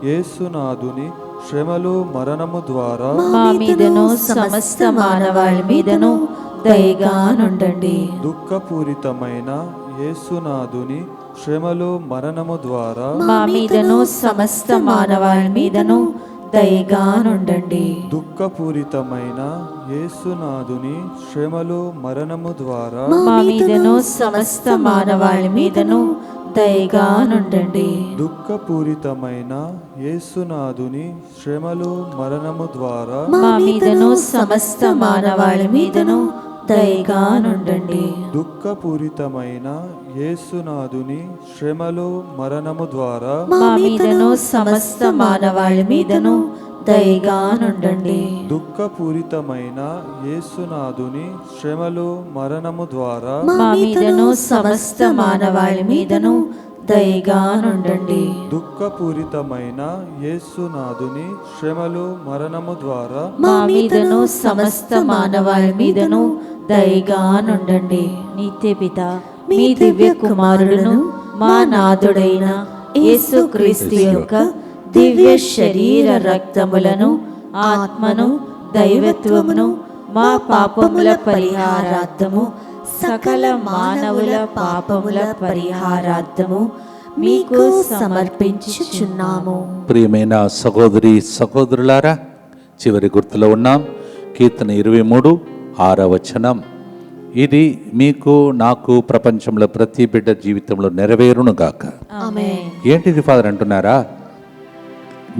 యేసునాథుని శ్రమలు మరణము ద్వారా మా మీదను సమస్త మానవాళి మీదను దయగా నుండండి. దుఃఖపూరితమైన యేసునాథుని శ్రమలు మరణము ద్వారా మా మీదను సమస్త మానవాళి మీదను దయగా నుండండి. దుఃఖపూరితమైన యేసునాథుని శ్రమలు మరణము ద్వారా మా మీదను సమస్త మానవాళి మీదను దయగా నుండండి. దుఃఖపూరితమైన యేసునాథుని శ్రమలు మరణము ద్వారా మా మీదను సమస్త మానవాళి మీదను దయగా నుండండి. దుఃఖపూరితమైన యేసునాథుని శ్రమలు మరణము ద్వారా మా మీదను సమస్త మానవాళి మీదను దయగా నుండండి. దుఃఖపూరితమైన యేసునాథుని శ్రమలు మరణము ద్వారా మా మీదను సమస్త మానవాళి మీదను దయగా నుండండి. దుఃఖపూరితమైన యేసునాథుని శ్రమలు మరణము ద్వారా మా మీదను సమస్త మానవాళి మీదను దయగా నుండండి. నిత్య పిత మీ దివ్య కుమారుడును మా నాథుడైన యేసుక్రీస్తు యొక్క దివ్య శరీర రక్తములను ఆత్మను దైవత్వమును మా పాపముల పరిహారార్థము సకల మానవుల పాపముల పరిహారార్థము మీకు సమర్పించుచున్నాము. ప్రియమైన సహోదరి సహోదరులారా, చివరి గుర్తులో ఉన్నాం. కీర్తన 23:6 ఇది మీకు నాకు ప్రపంచంలో ప్రతి బిడ్డ జీవితంలో నెరవేరునుగాక. ఆమేన్. ఏంటిది ఫాదర్ అంటున్నారా?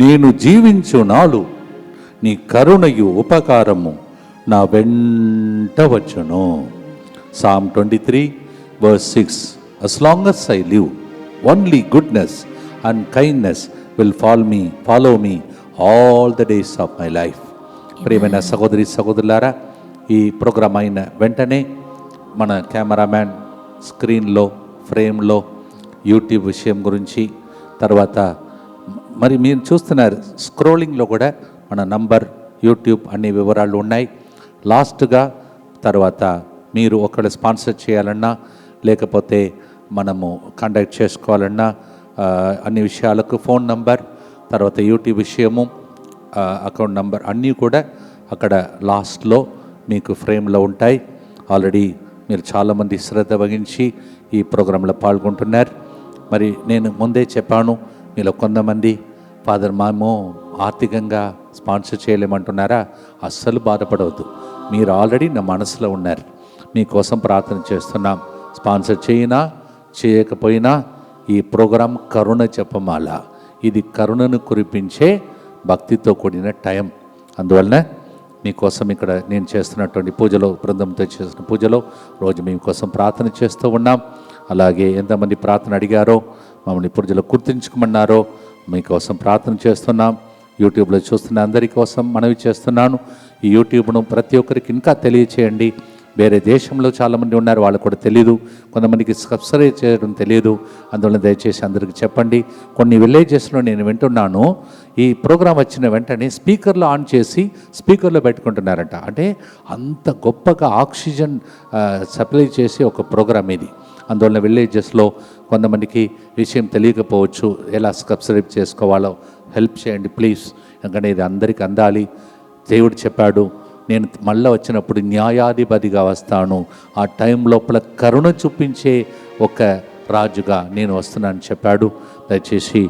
నేను జీవించు నాలు నీ కరుణయు ఉపకారము నా వెంట వచ్చును. Psalm 23:6. As long as I live, only goodness and kindness will follow me all the days of my life. ప్రియమైన సహోదరి సహోదరులారా, ఈ ప్రోగ్రాం అయిన వెంటనే మన కెమెరామ్యాన్ స్క్రీన్లో ఫ్రేమ్లో యూట్యూబ్ విషయం గురించి, తర్వాత మరి మీరు చూస్తున్నారు స్క్రోలింగ్లో కూడా మన నంబర్, యూట్యూబ్ అన్ని వివరాలు ఉన్నాయి. లాస్ట్గా తర్వాత మీరు ఒకవేళ స్పాన్సర్ చేయాలన్నా లేకపోతే మనము కాంటాక్ట్ చేసుకోవాలన్నా అన్ని విషయాలకు ఫోన్ నంబర్, తర్వాత యూట్యూబ్ విషయము, అకౌంట్ నంబర్ అన్నీ కూడా అక్కడ లాస్ట్లో మీకు ఫ్రేమ్లో ఉంటాయి. ఆల్రెడీ మీరు చాలామంది శ్రద్ధ వహించి ఈ ప్రోగ్రాంలో పాల్గొంటున్నారు. మరి నేను ముందే చెప్పాను, మీలో కొంతమంది ఫాదర్ మేము ఆర్థికంగా స్పాన్సర్ చేయలేమంటున్నారా? అస్సలు బాధపడవద్దు. మీరు ఆల్రెడీ నా మనసులో ఉన్నారు. మీకోసం ప్రార్థన చేస్తున్నాం. స్పాన్సర్ చేయినా చేయకపోయినా ఈ ప్రోగ్రాం కరుణ జపమాల. ఇది కరుణను కురిపించే భక్తితో కూడిన టైం. అందువలన మీకోసం ఇక్కడ నేను చేస్తున్నటువంటి పూజలో, బృందంతో చేస్తున్న పూజలో రోజు మీకోసం ప్రార్థన చేస్తూ ఉన్నాం. అలాగే ఎంతమంది ప్రార్థన అడిగారో, మమ్మల్ని పూజలో గుర్తించుకోమన్నారో మీకోసం ప్రార్థన చేస్తున్నాం. యూట్యూబ్లో చూస్తున్న అందరి కోసం మనవి చేస్తున్నాను, ఈ యూట్యూబ్ను ప్రతి ఒక్కరికి ఇంకా తెలియచేయండి. వేరే దేశంలో చాలామంది ఉన్నారు, వాళ్ళకు కూడా తెలియదు. కొంతమందికి సబ్స్క్రైబ్ చేయడం తెలియదు. అందువల్ల దయచేసి అందరికీ చెప్పండి. కొన్ని విలేజెస్లో నేను వింటున్నాను, ఈ ప్రోగ్రాం వచ్చిన వెంటనే స్పీకర్లో ఆన్ చేసి స్పీకర్లో పెట్టుకుంటున్నారంట. అంటే అంత గొప్పగా ఆక్సిజన్ సప్లై చేసే ఒక ప్రోగ్రాం ఇది. అందువల్ల విలేజెస్లో కొంతమందికి విషయం తెలియకపోవచ్చు, ఎలా సబ్స్క్రైబ్ చేసుకోవాలో హెల్ప్ చేయండి ప్లీజ్. ఎందుకంటే ఇది అందరికీ అందాలి. దేవుడు చెప్పాడు, నేను మళ్ళీ వచ్చినప్పుడు న్యాయాధిపతిగా వస్తాను, ఆ టైం లోపల కరుణ చూపించే ఒక రాజుగా నేను వస్తున్నానని చెప్పాడు. దయచేసి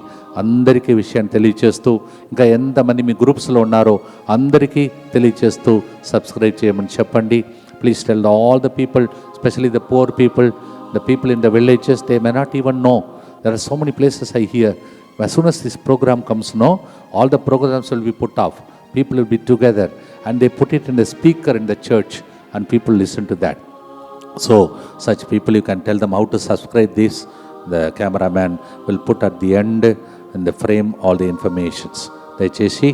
అందరికీ విషయాన్ని తెలియచేస్తూ, ఇంకా ఎంతమంది మీ గ్రూప్స్లో ఉన్నారో అందరికీ తెలియచేస్తూ సబ్స్క్రైబ్ చేయమని చెప్పండి. Please tell all the people, especially the poor people, the people in the villages, they may not even know. There are so many places I hear, as soon as this program comes, no, all the programs will be put off. People will be together and they put it in the speaker in the church and people listen to that. So such people, you can tell them how to subscribe this. The cameraman will put at the end in the frame all the informations. దయచేసి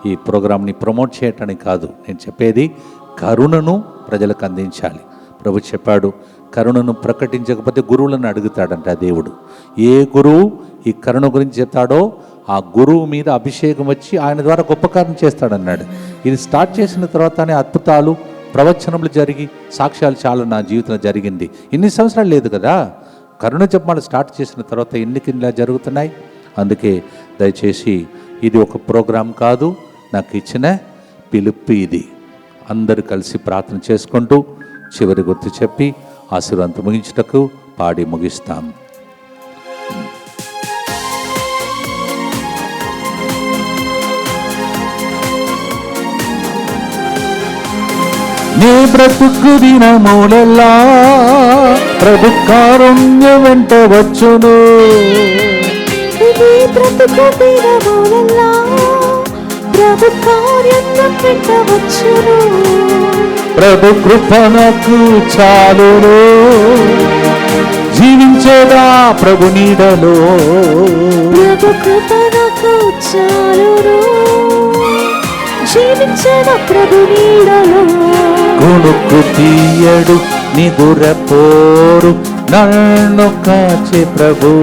ఈ ప్రోగ్రామ్ని promote చేయటానికి కాదు, నేను చెప్పేది కరుణను ప్రజలకు అందించాలి. ప్రభు చెప్పాడు, కరుణను ప్రకటించకపోతే గురువులను అడుగుతాడంట దేవుడు. ఏ గురువు ఈ కరుణ గురించి చెప్తాడో ఆ గురువు మీద అభిషేకం వచ్చి ఆయన ద్వారా గొప్ప కార్యం చేస్తాడన్నాడు. ఇది స్టార్ట్ చేసిన తర్వాతనే అద్భుతాలు, ప్రవచనములు జరిగి సాక్ష్యాలు చాలా నా జీవితంలో జరిగింది. ఇన్ని సంవత్సరాలు లేదు కదా, కరుణ జపమాల స్టార్ట్ చేసిన తర్వాత ఎన్నికి ఇలా జరుగుతున్నాయి. అందుకే దయచేసి ఇది ఒక ప్రోగ్రాం కాదు, నాకు ఇచ్చిన పిలుపు ఇది. అందరూ కలిసి ప్రార్థన చేసుకుంటూ చివరి గుర్తు చెప్పి ఆశీర్వాదం ముగించుటకు పాడి ముగిస్తాం. నీ బ్రతుకు దినములెల్లా ప్రభు కారుణ్యం వెంట వచ్చును. నీ బ్రతుకు దినములెల్లా ప్రభు కారుణ్యం వెంట వచ్చును. ప్రభు కృప నాకు చాలును, జీవించేదా ప్రభు నీడలో. ప్రభు కృప నాకు చాలును, జీవించేదా ప్రభు నీడలో. కొనుక్కు తీయడు నిదురపోరు నన్ను కాచే ప్రభు.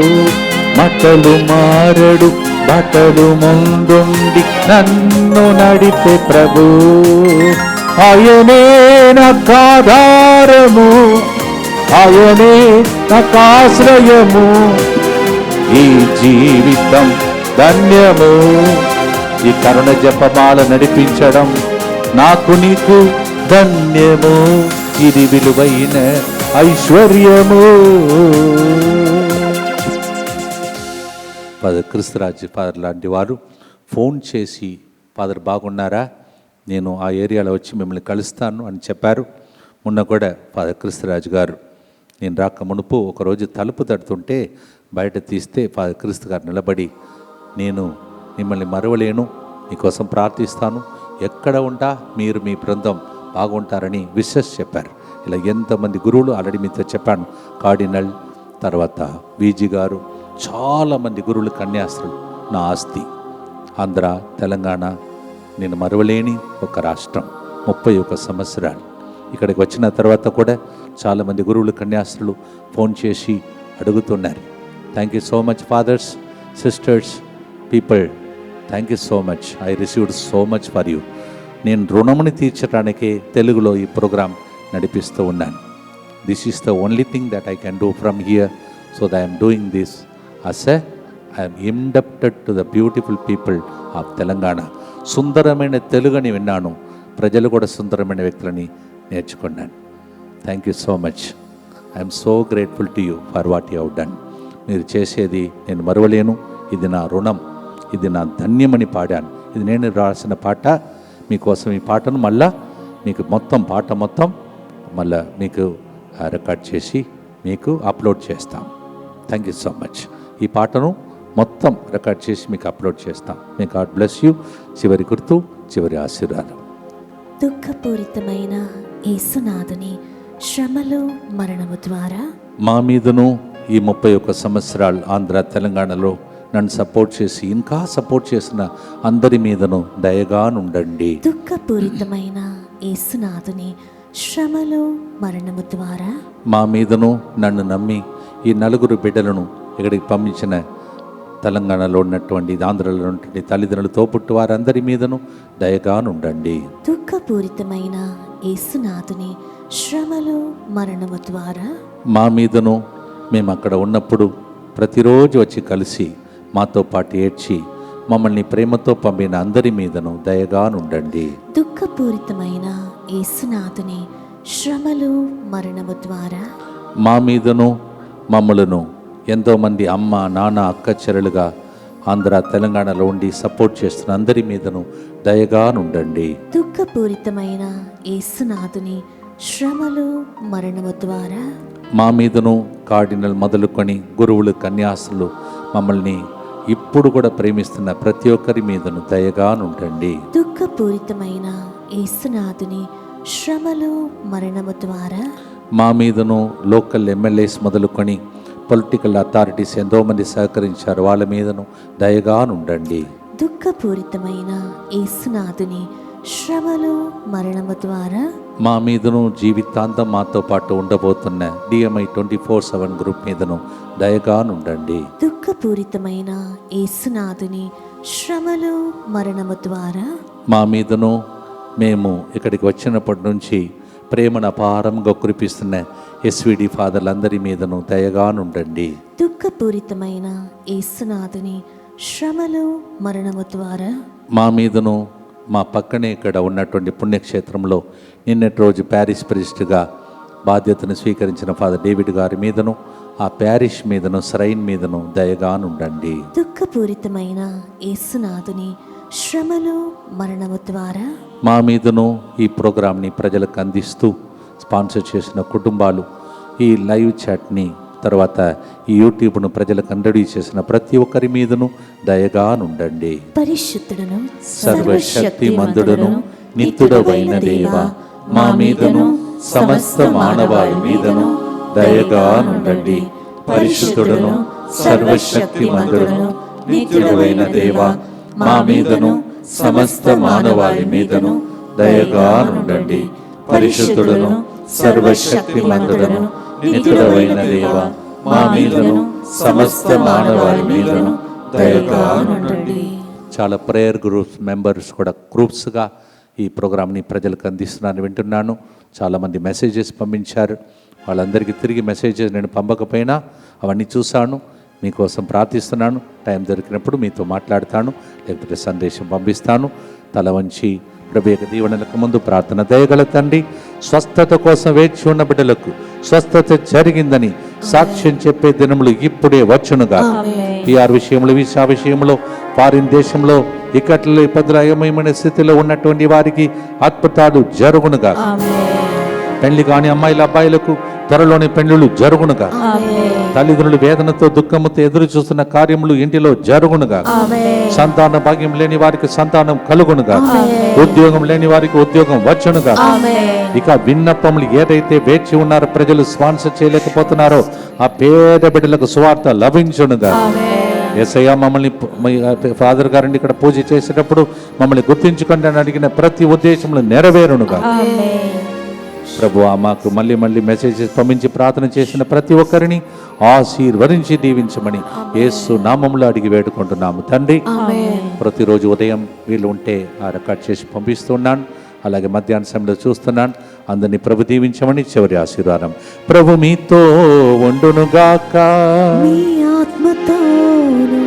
మటలు మారడు బటలు ముందుండి నన్ను నడిపే ప్రభు. ఆయనే నాకు ఆధారము, ఆయనే నాకు ఆశ్రయము. ఈ జీవితం ధన్యము. ఈ కరుణ జపమాల నడిపించడం నాకు నీకు ధన్యము. ఇది విలువైన ఐశ్వర్యము. ఫాదర్ క్రిస్తురాజ్ ఫాదర్ లాంటి వారు ఫోన్ చేసి ఫాదర్ బాగున్నారా, నేను ఆ ఏరియాలో వచ్చి మిమ్మల్ని కలుస్తాను అని చెప్పారు. మొన్న కూడా ఫాదర్ క్రిస్తురాజు గారు నేను రాక మునుపు ఒకరోజు తలుపు తడుతుంటే బయట తీస్తే ఫాదర్ క్రిస్తు గారు నిలబడి, నేను మిమ్మల్ని మరవలేను, మీకోసం ప్రార్థిస్తాను, ఎక్కడ ఉంటా మీరు మీ బృందం బాగుంటారని విషెస్ చెప్పారు. ఇలా ఎంతమంది గురువులు ఆల్రెడీ మీతో చెప్పాను, కార్డినల్, తర్వాత వీజీ గారు, చాలామంది గురువులు కన్యాస్త్రులు. నా ఆస్తి ఆంధ్ర, తెలంగాణ, నేను మరవలేని ఒక రాష్ట్రం. 31 సంవత్సరాలు ఇక్కడికి వచ్చిన తర్వాత కూడా చాలామంది గురువులు కన్యాస్త్రులు ఫోన్ చేసి అడుగుతున్నారు. Thank you so much fathers, sisters, people, thank you so much. I received so much for you. నేను రుణముని తీర్చడానికే తెలుగులో ఈ ప్రోగ్రాం నడిపిస్తూ ఉన్నాను. This is the only thing that I can do from here. So that I'm doing this as I am indebted to the beautiful people of Telangana. సుందరమైన తెలుగుని విన్నాను, ప్రజలు కూడా సుందరమైన వ్యక్తులని నేర్చుకున్నాను. Thank you so much. I'm so grateful to you for what you have done. మీరు చేసేది నేను మరవలేను, ఇది నా రుణం, ఇది నా ధన్యమని పాడాను. ఇది నేను రాసిన పాట. మీకోసం ఈ పాటను మళ్ళా మీకు పాట మొత్తం మళ్ళా మీకు రికార్డ్ చేసి మీకు అప్లోడ్ చేస్తాం. Thank you so much. ఈ పాటను మొత్తం రికార్డ్ చేసి మీకు అప్లోడ్ చేస్తాం. May God bless you. చివరి గుర్తు, చివరి ఆశీర్వాదం. దుఃఖపూరితమైన యేసునాథుని శ్రమలు మరణము ద్వారా మా మీదను ఈ 31 సంవత్సరాలు ఆంధ్ర, తెలంగాణలో నన్ను సపోర్ట్ చేసి ఇంకా సపోర్ట్ చేసిన అందరి మీదను దయగా నుండండి. దుఃఖపూరితమైన యేసునాథుని శ్రమలు మరణము ద్వారా మా మీదను నన్ను నమ్మి ఈ 4 బిడ్డలను ఇక్కడికి పంపించిన తెలంగాణలో ఉన్నటువంటి, ఆంధ్రలో ఉన్నటువంటి తల్లిదండ్రులతో పుట్టు వారందరి మీదను దయగా నుండండి. దుఃఖపూరితమైన యేసునాథుని శ్రమలు మరణము ద్వారా మా మీదను మేము అక్కడ ఉన్నప్పుడు ప్రతిరోజు వచ్చి కలిసి మాతో పాటు ఏడ్చి మమ్మల్ని ప్రేమతో పంపిన అందరి మీదను దయగా నుండండి. దుఃఖపూరితమైన యేసునాథుని శ్రమలు మరణము ద్వారా మా మీదను మమ్మలను ఎంతోమంది అమ్మ, నాన్న, అక్క చెల్లెలుగా ఆంధ్ర, తెలంగాణలో ఉండి సపోర్ట్ చేస్తున్న అందరి మీదను దయగా నుండండి. దుఃఖపూరితమైన యేసునాథుని శ్రమలు మరణము ద్వారా మా మీదను కార్డినల్ మొదలుకొని గురువులు, కన్యాసులు, మమ్మల్ని ఇప్పుడు కూడా ప్రేమిస్తున్న ప్రతి ఒక్కరి మీదను దయగా నుండండి. దుఃఖపూరితమైన యేసునాథుని శ్రమలు మరణము ద్వారా మా మీదను లోకల్ ఎమ్మెల్యేస్ మొదలుకొని పొలిటికల్ అథారిటీస్ ఎంతోమంది సహకరించారు, వాళ్ళ మీదను దయగా నుండండి. దుఃఖపూరితమైన యేసునాథుని శ్రమలు మరణము ద్వారా మా మీదను జీవితాంతం మాతో పాటు ఉండబోతున్న DMI 24/7 గ్రూప్ మీదను దయగా నుండండి. దుఃఖపూరితమైన యేసునాథుని శ్రమలు మరణము ద్వారా మా మీదను మేము ఇక్కడికి వచ్చినప్పటి నుంచి ప్రేమను అపారంగా కురిపిస్తున్న SVD ఫాదర్లందరి మీదను దయగా నుండండి. దుఃఖపూరితమైన యేసునాథుని శ్రమలు మరణము ద్వారా మా మీదను మా పక్కనే ఇక్కడ ఉన్నటువంటి పుణ్యక్షేత్రంలో నిన్నటి రోజు ప్యారిష్ ప్రిస్ట్గా బాధ్యతను స్వీకరించిన ఫాదర్ డేవిడ్ గారి మీదను, ఆ ప్యారిష్ మీదను, శ్రైన్ మీదను దయగా నుండండి. దుఃఖపూరితమైన యేసునాథుని శ్రమలు మరణము ద్వారా మా మీదను ఈ ప్రోగ్రాంని ప్రజలకు అందిస్తూ స్పాన్సర్ చేసిన కుటుంబాలు, ఈ లైవ్ చాట్ని, తర్వాత ఈ యూట్యూబ్ను ప్రజలకు అండడీ చేసిన ప్రతి ఒక్కరి మీదను దయగా నుండండి. పరిశుద్ధుడును సర్వశక్తిమంతుడును నిత్యుడవైన దేవ, మా మీదను సమస్త మానవాళి మీదను దయగా నుండండి. పరిశుద్ధుడును సర్వశక్తిమంతుడును నిత్యుడవైన దేవ, మా మీదను సమస్త మానవాళి మీదను దయగా నుండండి. పరిశుద్ధుడును సర్వశక్తిమంతుడును నిత్యుడవైన దేవ, మా మీదను సమస్త మానవాళి మీదను దయగా నుండండి. చాలా ప్రేయర్ గ్రూప్స్ మెంబర్స్ కూడా గ్రూప్స్గా ఈ ప్రోగ్రామ్ని ప్రజలకు అందిస్తున్నాను వింటున్నాను. చాలామంది మెసేజెస్ పంపించారు. వాళ్ళందరికీ తిరిగి మెసేజెస్ నేను పంపకపోయినా అవన్నీ చూశాను. మీకోసం ప్రార్థిస్తున్నాను. టైం దొరికినప్పుడు మీతో మాట్లాడతాను, లేకపోతే సందేశం పంపిస్తాను. తల వంచి ప్రభు యొక్క దీవెనలకు ముందు ప్రార్థన. దయగల తండ్రి, స్వస్థత కోసం వేచి ఉన్న బిడ్డలకు స్వస్థత జరిగిందని సాక్ష్యం చెప్పే దినములు ఇప్పుడే వచ్చునుగా. పిఆర్ విషయంలో, వీసా విషయంలో, ఫారిన్ దేశంలో ఇక్కట్లో ఇబ్బందులు అయమయమైన స్థితిలో ఉన్నటువంటి వారికి అద్భుతాలు జరుగునుగా. పెళ్లి కాని అమ్మాయిల అబ్బాయిలకు త్వరలోని పెళ్లిళ్ళు జరుగునుగా. తల్లిదండ్రులు వేదనతో దుఃఖముతో ఎదురు చూస్తున్న కార్యములు ఇంటిలో జరుగునుగా. సంతాన భాగ్యం లేని వారికి సంతానం కలుగునుగా. ఉద్యోగం లేని వారికి ఉద్యోగం వచ్చునుగా. ఇక విన్నపములు ఏదైతే వేచి ఉన్నారో, ప్రజలు స్పాన్సర్ చేయలేకపోతున్నారో ఆ పేద బిడ్డలకు సువార్త లభించునుగా. యేసయ్య, మమ్మల్ని ఫాదర్ గారిని ఇక్కడ పూజ చేసేటప్పుడు మమ్మల్ని గుర్తించుకోండి అని అడిగిన ప్రతి ఉద్దేశంలో నెరవేరునుగా. ప్రభువా, మాకు మళ్ళీ మళ్ళీ మెసేజెస్ పంపించి ప్రార్థన చేసిన ప్రతి ఒక్కరిని ఆశీర్వదించి దీవించమని యేసు నామములో అడిగి వేడుకుంటున్నాము తండ్రి. ప్రతిరోజు ఉదయం వీళ్ళు ఉంటే ఆ రికార్డ్ చేసి పంపిస్తున్నాను. అలాగే మధ్యాహ్న సమయంలో చూస్తున్నాను. అందరినీ ప్రభు దీవించమని చివరి ఆశీర్వాదం. ప్రభు మీతో ఉండునుగాక. మీ ఆత్మతోను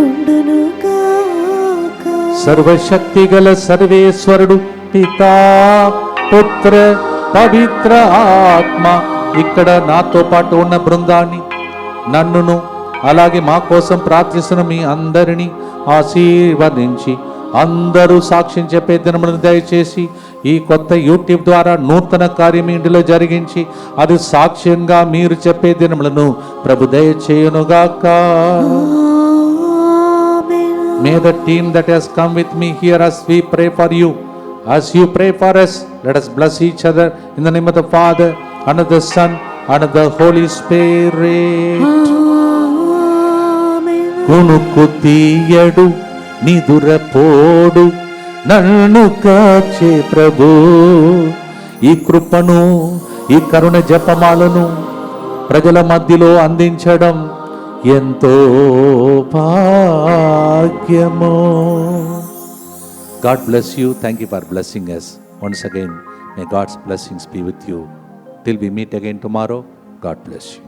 ఉండునుగాక. సర్వశక్తి గల సర్వేశ్వరుడు పితా, పుత్ర, పవిత్ర ఆత్మ ఇక్కడ నాతో పాటు ఉన్న బృందాన్ని, నన్నును, అలాగే మా కోసం ప్రార్థిస్తున్న మీ అందరినీ ఆశీర్వదించి అందరూ సాక్ష్యం చెప్పే దినములను దయచేసి ఈ కొత్త యూట్యూబ్ ద్వారా నూతన కార్యం ఇంటిలో జరిగించి అది సాక్ష్యంగా మీరు చెప్పే దినములను ప్రభు దయచేయునుగాక. May the team that has come with me here as we pray for you, as you pray for us, let us bless each other in the name of the Father, and of the Son, and of the Holy Spirit. కునుకు తీయడు నిదురపోడు నన్ను కాచే ప్రభు. ఈ కృపను, ఈ కరుణ జపమాలను ప్రజల మధ్యలో అందించడం ఎంతో భాగ్యము. God bless you. Thank you for blessing us. Once again, may God's blessings be with you. Till we meet again tomorrow, God bless you.